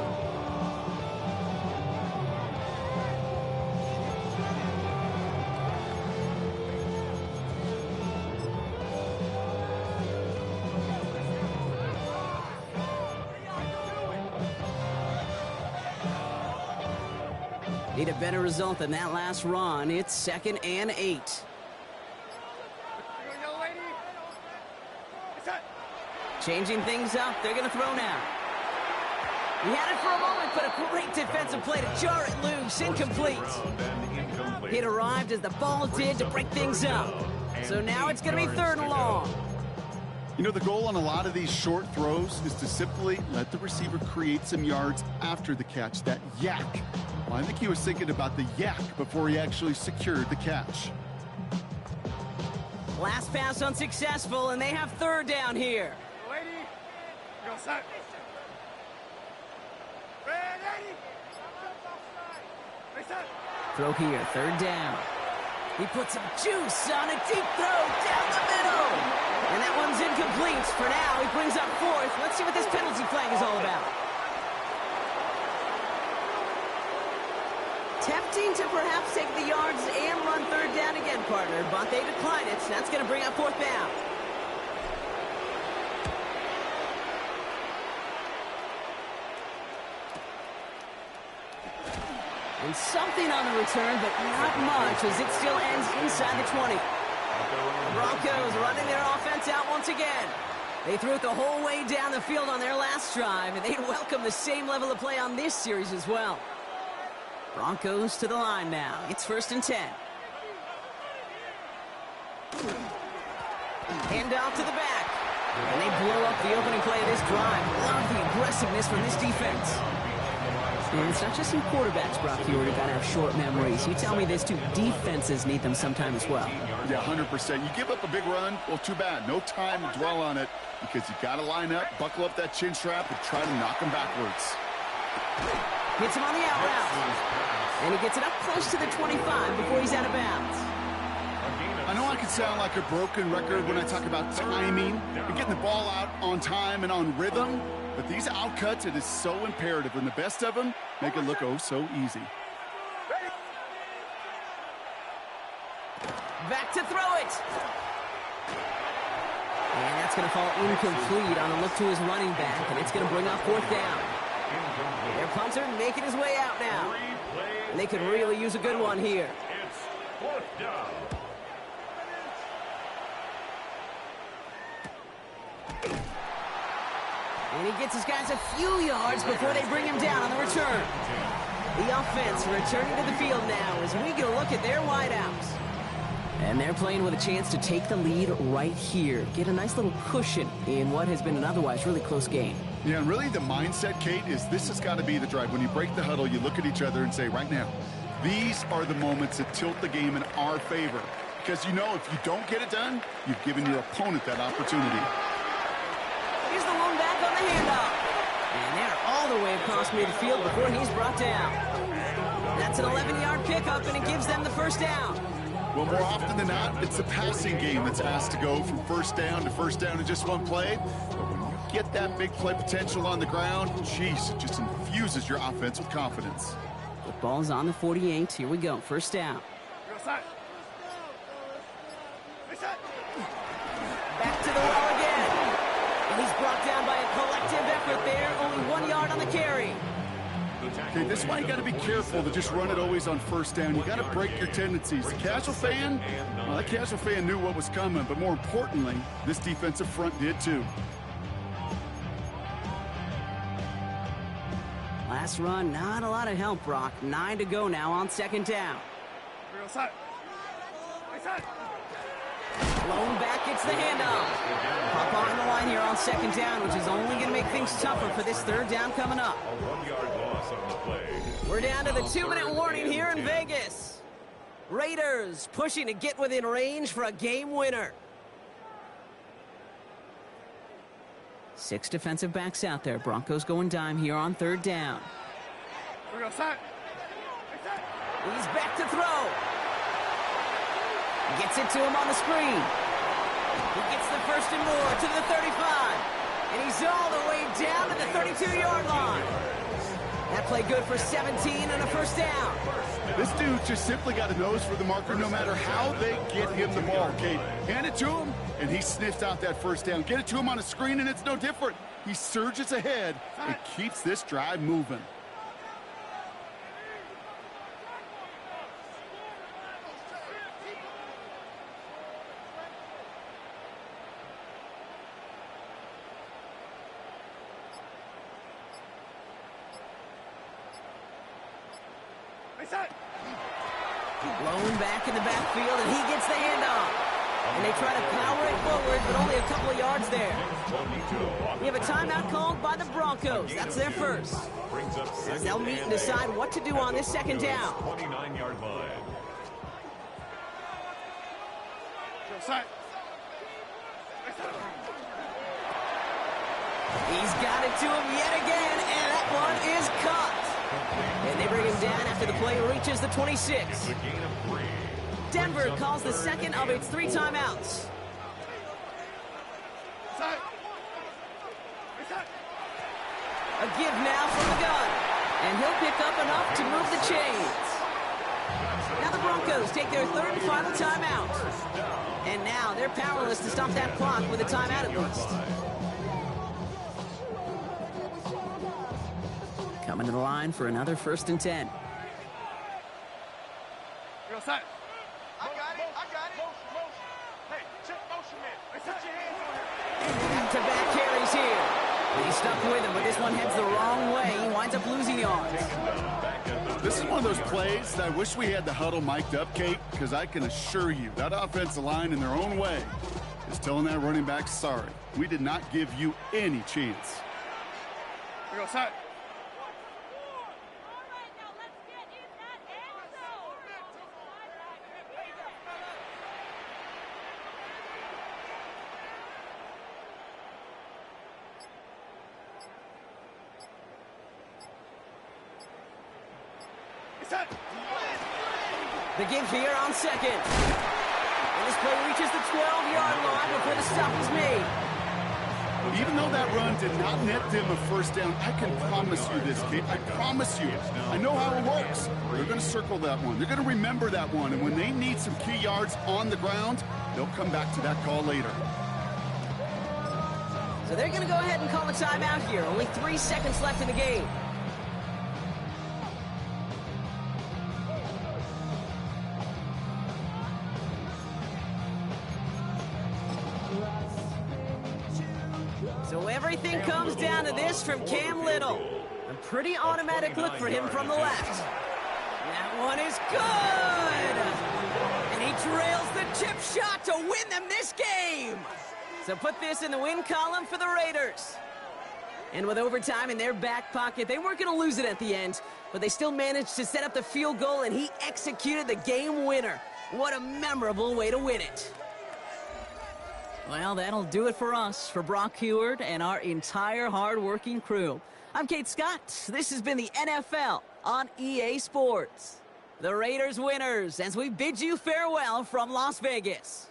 Need a better result than that last run. It's 2nd and 8. Changing things up. They're going to throw now. He had it for a moment, but a great defensive play to jar it loose. Incomplete. It arrived as the ball did to break things up. So now it's going to be 3rd and long. You know, the goal on a lot of these short throws is to simply let the receiver create some yards after the catch, that yak. Well, I think he was thinking about the yak before he actually secured the catch. Last pass unsuccessful, and they have 3rd down here. Throw here, 3rd down. He puts some juice on a deep throw down the middle. And that one's incomplete. For now, he brings up 4th. Let's see what this penalty flag is all about. Tempting to perhaps take the yards and run 3rd down again, partner, but they decline it. That's going to bring up 4th down. And something on the return, but not much, as it still ends inside the 20. Broncos running their offense out once again. They threw it the whole way down the field on their last drive, and they'd welcome the same level of play on this series as well. Broncos to the line now. It's 1st and 10. Hand off to the back. And they blow up the opening play of this drive. Love the aggressiveness from this defense. And it's not just some quarterbacks, Brock, here who got to have short memories. You tell me this too. Defenses need them sometime as well. Yeah, 100%. You give up a big run, well, too bad. No time to dwell on it because you got to line up, buckle up that chin strap, and try to knock them backwards. Hits him on the out route. And he gets it up close to the 25 before he's out of bounds. I know I can sound like a broken record when I talk about timing and getting the ball out on time and on rhythm, but these outcuts, it is so imperative, and the best of them make it look oh so easy. Back to throw it. And that's going to fall incomplete on a look to his running back, and it's going to bring up 4th down. Their punter making his way out now. And they could really use a good one here. It's 4th down. And he gets his guys a few yards before they bring him down on the return. The offense returning to the field now as we get a look at their wideouts. And they're playing with a chance to take the lead right here. Get a nice little cushion in what has been an otherwise really close game. Yeah, and really the mindset, Kate, is this has got to be the drive. When you break the huddle, you look at each other and say, right now, these are the moments that tilt the game in our favor. Because you know if you don't get it done, you've given your opponent that opportunity. Here's the one back on the handoff. And they're all the way across midfield before he's brought down. That's an 11-yard pickup, and it gives them the 1st down. Well, more often than not, it's the passing game that's asked to go from 1st down to 1st down in just one play. But when you get that big play potential on the ground, jeez, it just infuses your offense with confidence. The ball's on the 48. Here we go. 1st down. Back to the wall again. And he's brought down by a collective effort there. Only 1 yard on the carry. Okay, this is why you got to be careful to just run it always on 1st down. You got to break your tendencies. The casual fan, well, that casual fan knew what was coming, but more importantly, this defensive front did too. Last run, not a lot of help, Brock. 9 to go now on 2nd down. Blown back, gets the handoff. Hop on the line here on second down, which is only going to make things tougher for this third down coming up. A 1-yard loss on the play. We're down to the 2-minute warning here in Vegas. Raiders pushing to get within range for a game winner. 6 defensive backs out there. Broncos going dime here on third down. He's back to throw. Gets it to him on the screen. He gets the first and more to the 35. And he's all the way down to the 32-yard line. That play good for 17 and a first down. This dude just simply got a nose for the marker no matter how they get him the ball, Kate. Hand it to him, and he sniffs out that first down. Get it to him on a screen, and it's no different. He surges ahead and keeps this drive moving. Blown back in the backfield, and he gets the handoff. And they try to power it forward, but only a couple of yards there. We have a timeout called by the Broncos. That's their first. As they'll meet and decide what to do on this second down. 29-yard line. He's got it to him yet again, and that one is caught. And they bring him down after the play reaches the 26. Denver calls the second of its 3 timeouts. A give now from the gun. And he'll pick up enough to move the chains. Now the Broncos take their third and final timeout. And now they're powerless to stop that clock with a timeout at least. Coming to the line for another 1st and 10. Back-to-back carries here. He's stuck with him, but this one heads the wrong way. He winds up losing yards. This is one of those plays that I wish we had the huddle mic'd up, Kate, because I can assure you that offensive line in their own way is telling that running back, sorry, we did not give you any chance. The give here on second. And this play reaches the 12-yard line before the stop is made. Even though that run did not net them a first down, I can promise you this, Kate. I promise you. I know how it works. They're going to circle that one. They're going to remember that one. And when they need some key yards on the ground, they'll come back to that call later. So they're going to go ahead and call a timeout here. Only 3 seconds left in the game. So everything comes down to this from Cam Little. A pretty automatic look for him from the left. That one is good! And he trails the chip shot to win them this game! So put this in the win column for the Raiders. And with overtime in their back pocket, they weren't going to lose it at the end, but they still managed to set up the field goal, and he executed the game winner. What a memorable way to win it. Well, that'll do it for us, for Brock Heward and our entire hard-working crew. I'm Kate Scott. This has been the NFL on EA Sports. The Raiders winners as we bid you farewell from Las Vegas.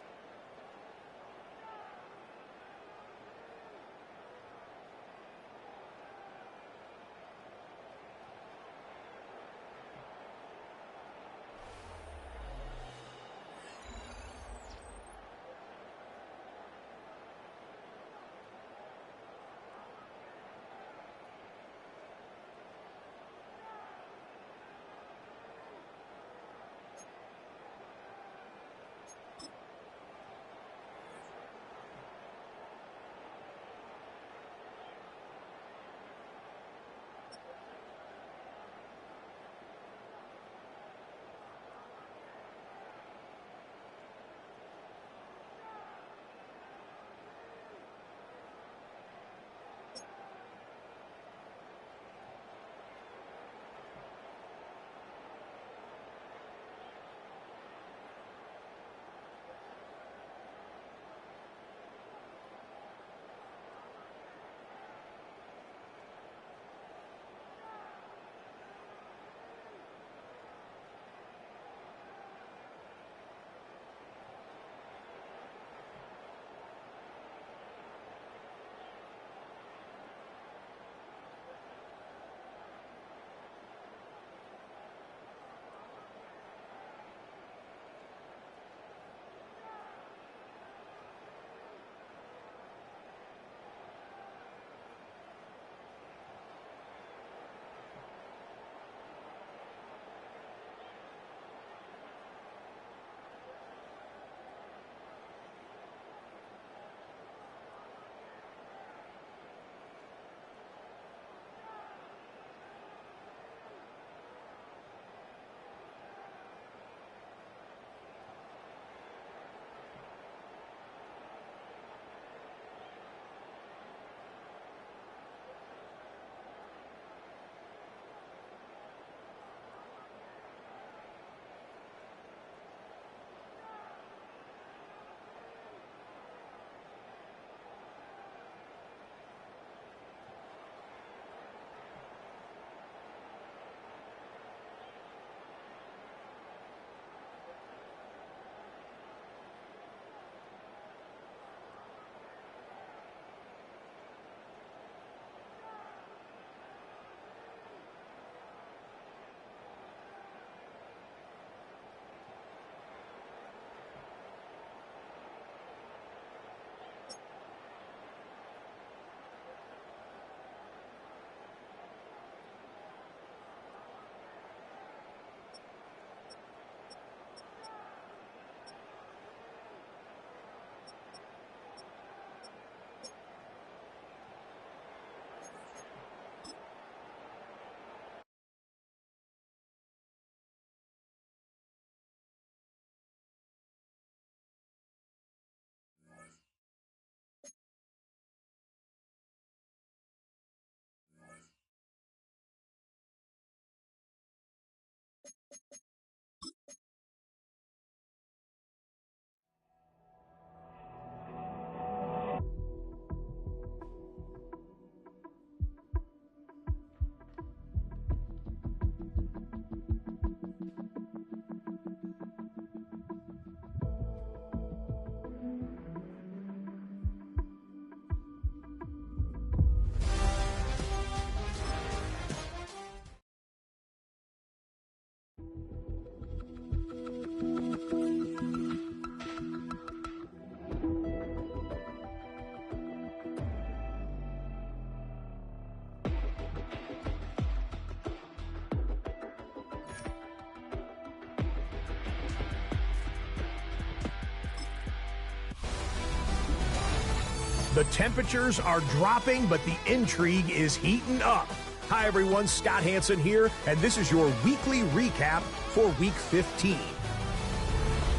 The temperatures are dropping, but the intrigue is heating up. Hi, everyone. Scott Hansen here, and this is your weekly recap for Week 15.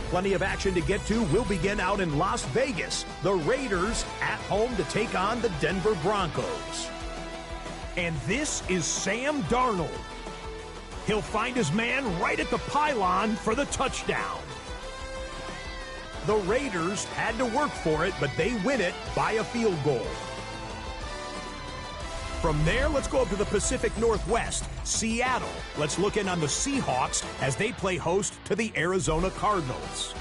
Plenty of action to get to. We'll begin out in Las Vegas. The Raiders at home to take on the Denver Broncos. And this is Sam Darnold. He'll find his man right at the pylon for the touchdown. The Raiders had to work for it, but they win it by a field goal. From there, let's go up to the Pacific Northwest, Seattle. Let's look in on the Seahawks as they play host to the Arizona Cardinals.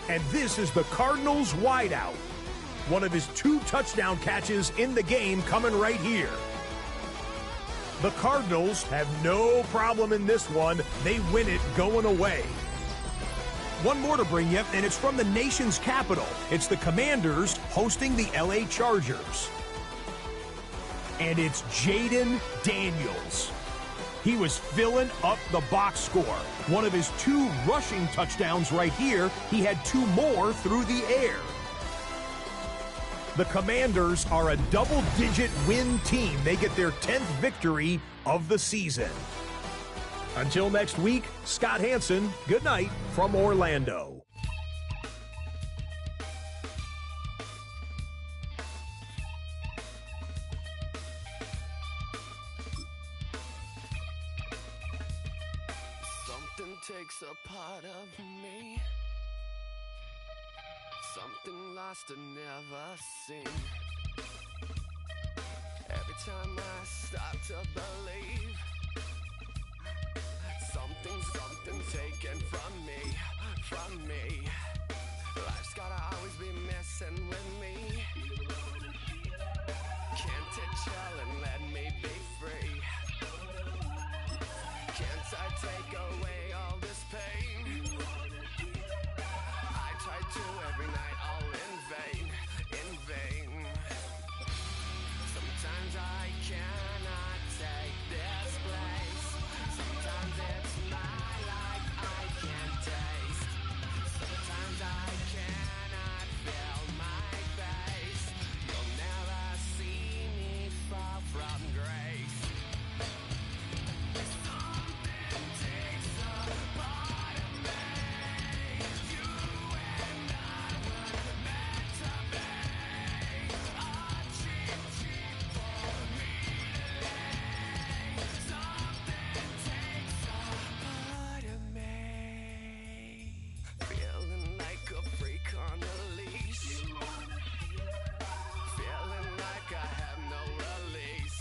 And this is the Cardinals wideout. One of his 2 touchdown catches in the game coming right here. The Cardinals have no problem in this one. They win it going away. One more to bring you, and it's from the nation's capital. It's the Commanders hosting the LA Chargers. And it's Jaden Daniels. He was filling up the box score. One of his 2 rushing touchdowns right here. He had 2 more through the air. The Commanders are a double-digit win team. They get their 10th victory of the season. Until next week, Scott Hansen, good night from Orlando. Something takes a part of me, something lost and never seen. Every time I start to believe, something taken from me. Life's gotta always be messing with me. Can't it chill and let me be free? Can't I take away all this pain? I try to every night, all in vain. Sometimes I cannot take this place. Sometimes it's my life I can't taste. Sometimes I cannot feel my face. You'll never see me fall from grace. Feeling like I have no release.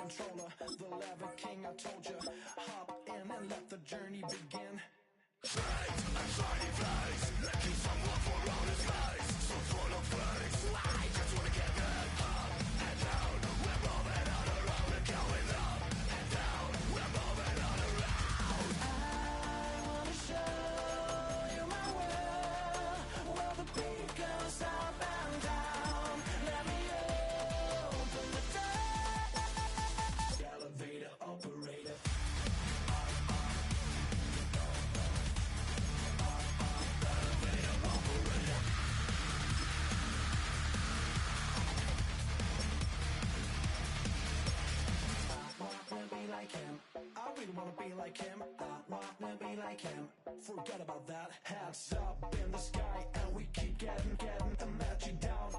controller, the lever king, I told you. Hop in and let the journey begin. Fate, a shiny place, making someone for all his face. So full of face, I just wanna get back up and down. We're moving on around and going up and down. We're moving on around. I wanna show you my world, where the beat goes up and down. Let me open the door. Elevator operator. Like him, I really wanna be like him. I wanna be like him. Forget about that. Hats up in the sky, and we keep getting, and that you down,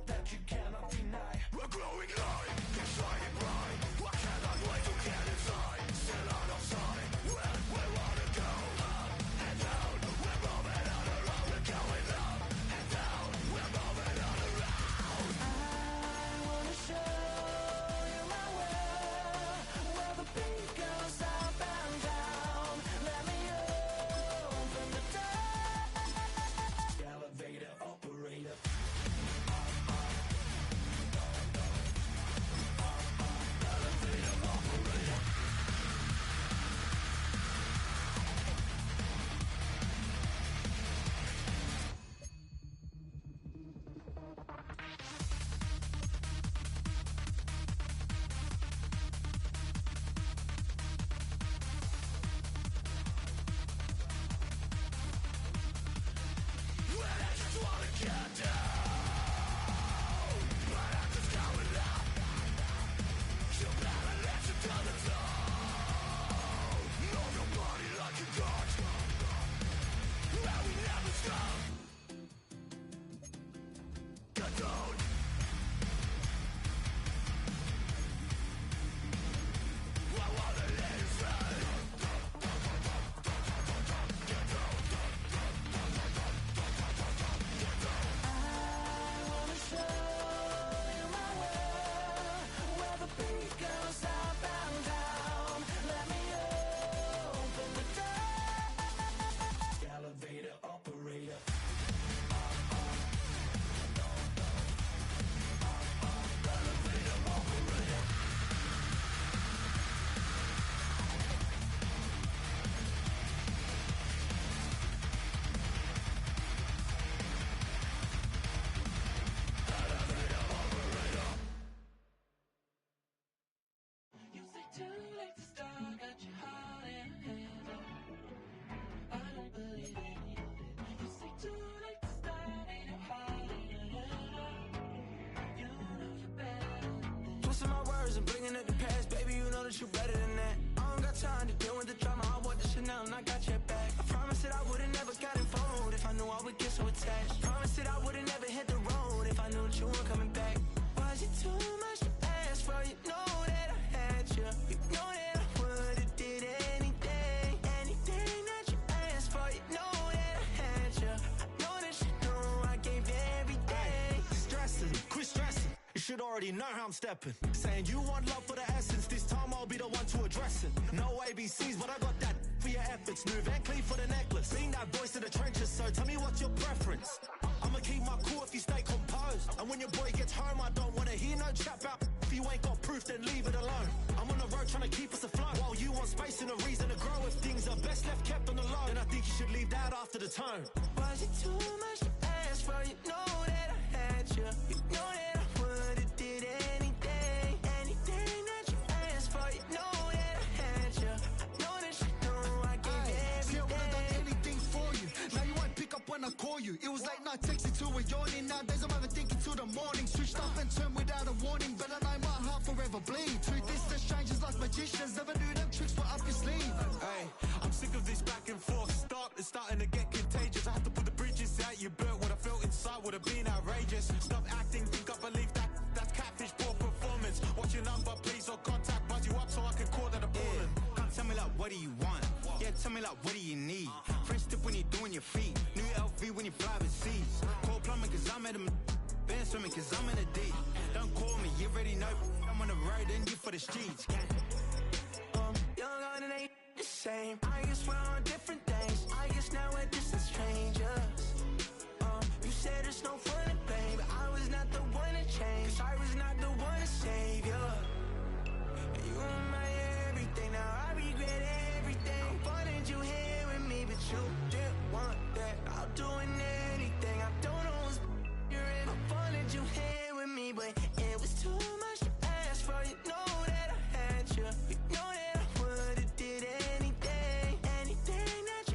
that you cannot deny. We're growing light, keep shining bright. I cannot wait to get inside. Still out of sight, where we wanna go. Up and down, we're moving on around. We're going up and down, we're moving on around. I wanna show you my world, where the beat goes up and down. Let me open the door. Elevator operator. Elevator operator. When I just wanna get down, but I'm just going up. You better let you to the top. Move your body like a god, and we never stop. Get down. I wanna let you fly. Get down. I wanna show you my world, where the beat goes up and down. Let me open the door. Elevator operator. Elevator operator. You say too late to start, got your heart in hand. I don't believe any of it. You say too late to start, ain't your heart in hand. You know you're better than that. Twisting my words and bringing up the past, baby, you know that you're better than that. I don't got time to deal with the drama, I want the Chanel and I got your back. I promised that I would've never got involved if I knew I would get so attached. Promised that I would've never hit the road if I knew that you weren't coming back. Was it too much to ask for? You know that I had you. You know that I would've did anything that you asked for. You know that I had you. I know that you know I gave everything. Stressing, quit stressing. You should already know how I'm stepping. Saying you want love for the essence, this time I'll be the one to address it. No ABCs, but I got that for your efforts. Smooth and clean for the necklace. Being that voice in the trenches, so tell me what's your preference. I'ma keep my cool if you stay composed. And when your boy gets home, I don't wanna hear no chat about. If you ain't got proof, then leave it alone. I'm on the road trying to keep us afloat. While you want space and a reason to grow. If things are best left kept on the low, then I think you should leave that after the tone. Was it too much to ask for? You know that I had you. You know that I would've did anything that you asked for. You know that I had you. I know that you know I gave everything. See, I would've done anything for you. Now you won't pick up when I call you. It was late night texting till we're yawning. Nowadays I'm overthinking till the morning. Switched up and turned without a warning, but I know my heart forever bleed. Truth is, the strangers like magicians. Never knew them tricks were up your sleeve. Hey, I'm sick of this back and forth. It's starting to get contagious. I have to put the bridges out you built. What I felt inside would have been outrageous. Stop acting, think I believe that's catfish, poor performance. Watch your number, please, or contact buzz you up so I can call that a ballin'. Come tell me like, what do you want? Yeah, tell me like, what do you need? Fresh tip when you're doing your feet. New LV when you fly overseas. Call plumbing cause I'm at a Ben swimming cause I'm in a deep. Don't call me, you already know. I'm on the road and you for the streets, gang. Young on and ain't the same. I guess we're on different things. I guess now we're distant strangers. You said it's no fun to blame, but I was not the one to change. 'Cause I was not the one to save you. You were my everything, now I regret everything. I wanted you here with me, but you didn't want that. I'll do anything, I don't know what's you're in. I wanted you here with me, but it was too much to ask for. You know that I had you. You know that I would've did anything, anything that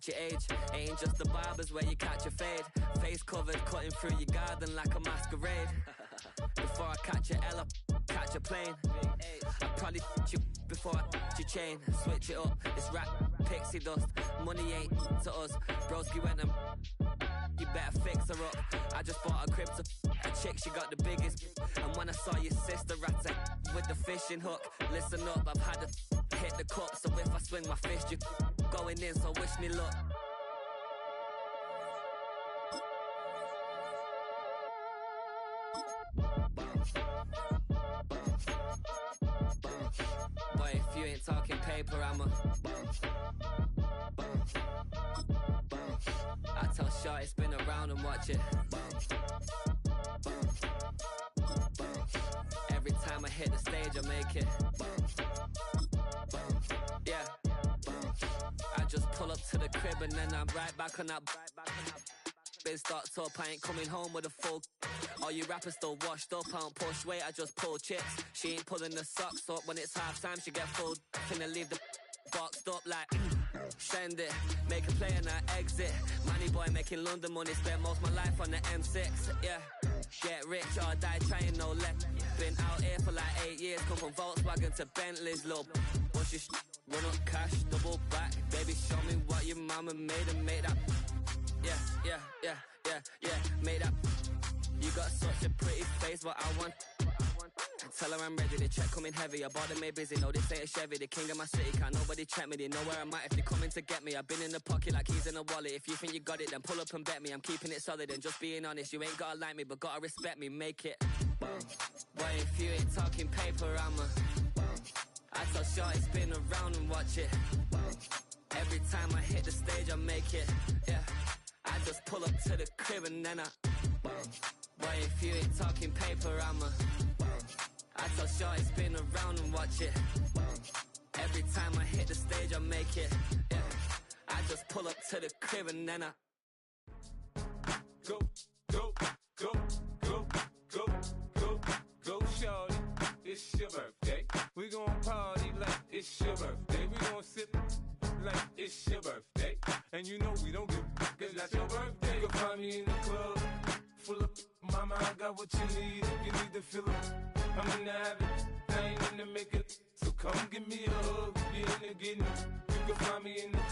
your age. Ain't just the barbers where you catch a fade. Face covered, cutting through your garden like a masquerade. Before I catch a L up, catch a plane. I'd probably you before I your chain. Switch it up, it's rap, pixie dust. Money ain't to us. Broski went and you better fix her up. I just bought a crib to a chick, she got the biggest. And when I saw your sister rat with the fishing hook, listen up, I've had to hit the cup. So if I swing my fist, you going in, so wish me luck. Boy, if you ain't talking paper, I'm a I tell Shorty spin around and watch it. Every time I hit the stage, I make it. Yeah. I just pull up to the crib and then I'm right back on that. Been stocked up, I ain't coming home with a full. All you rappers still washed up, I don't push weight, I just pull chips. She ain't pulling the socks up, when it's half time she get full. Finna leave the boxed up like send it, make a play and I exit. Money boy making London money, spent most of my life on the M6. Yeah, get rich or die trying, no left. Been out here for like 8 years, come from Volkswagen to Bentley's, low. What's your run up cash, double back. Baby, show me what your mama made and made up. Yeah, made up. You got such a pretty face, but I want. Tell her I'm ready, the check coming heavy. I bought them made busy, no this ain't a Chevy. The king of my city, can't nobody check me. They know where I'm at if they coming to get me. I've been in the pocket like keys in a wallet. If you think you got it, then pull up and bet me. I'm keeping it solid and just being honest. You ain't gotta like me, but gotta respect me, make it. Boy, if you ain't talking paper, I'm a I tell Shorty spin around and watch it. Every time I hit the stage, I make it. Yeah, I just pull up to the crib and then I boy, if you ain't talking paper, I'm a I tell Shorty spin around and watch it. Every time I hit the stage, I make it. Yeah, I just pull up to the crib and then I go, go, go, go, go, go, go, shorty. It's your birthday. We gon' party like it's your birthday. We gon' sip like it's your birthday. And you know we don't give cause that's your birthday. You can find me in the club, full of mama, I got what you need. If you need to fill up, I'm in the habit, I ain't in the making. So come give me a hug, if you're in the getting. You can find me in the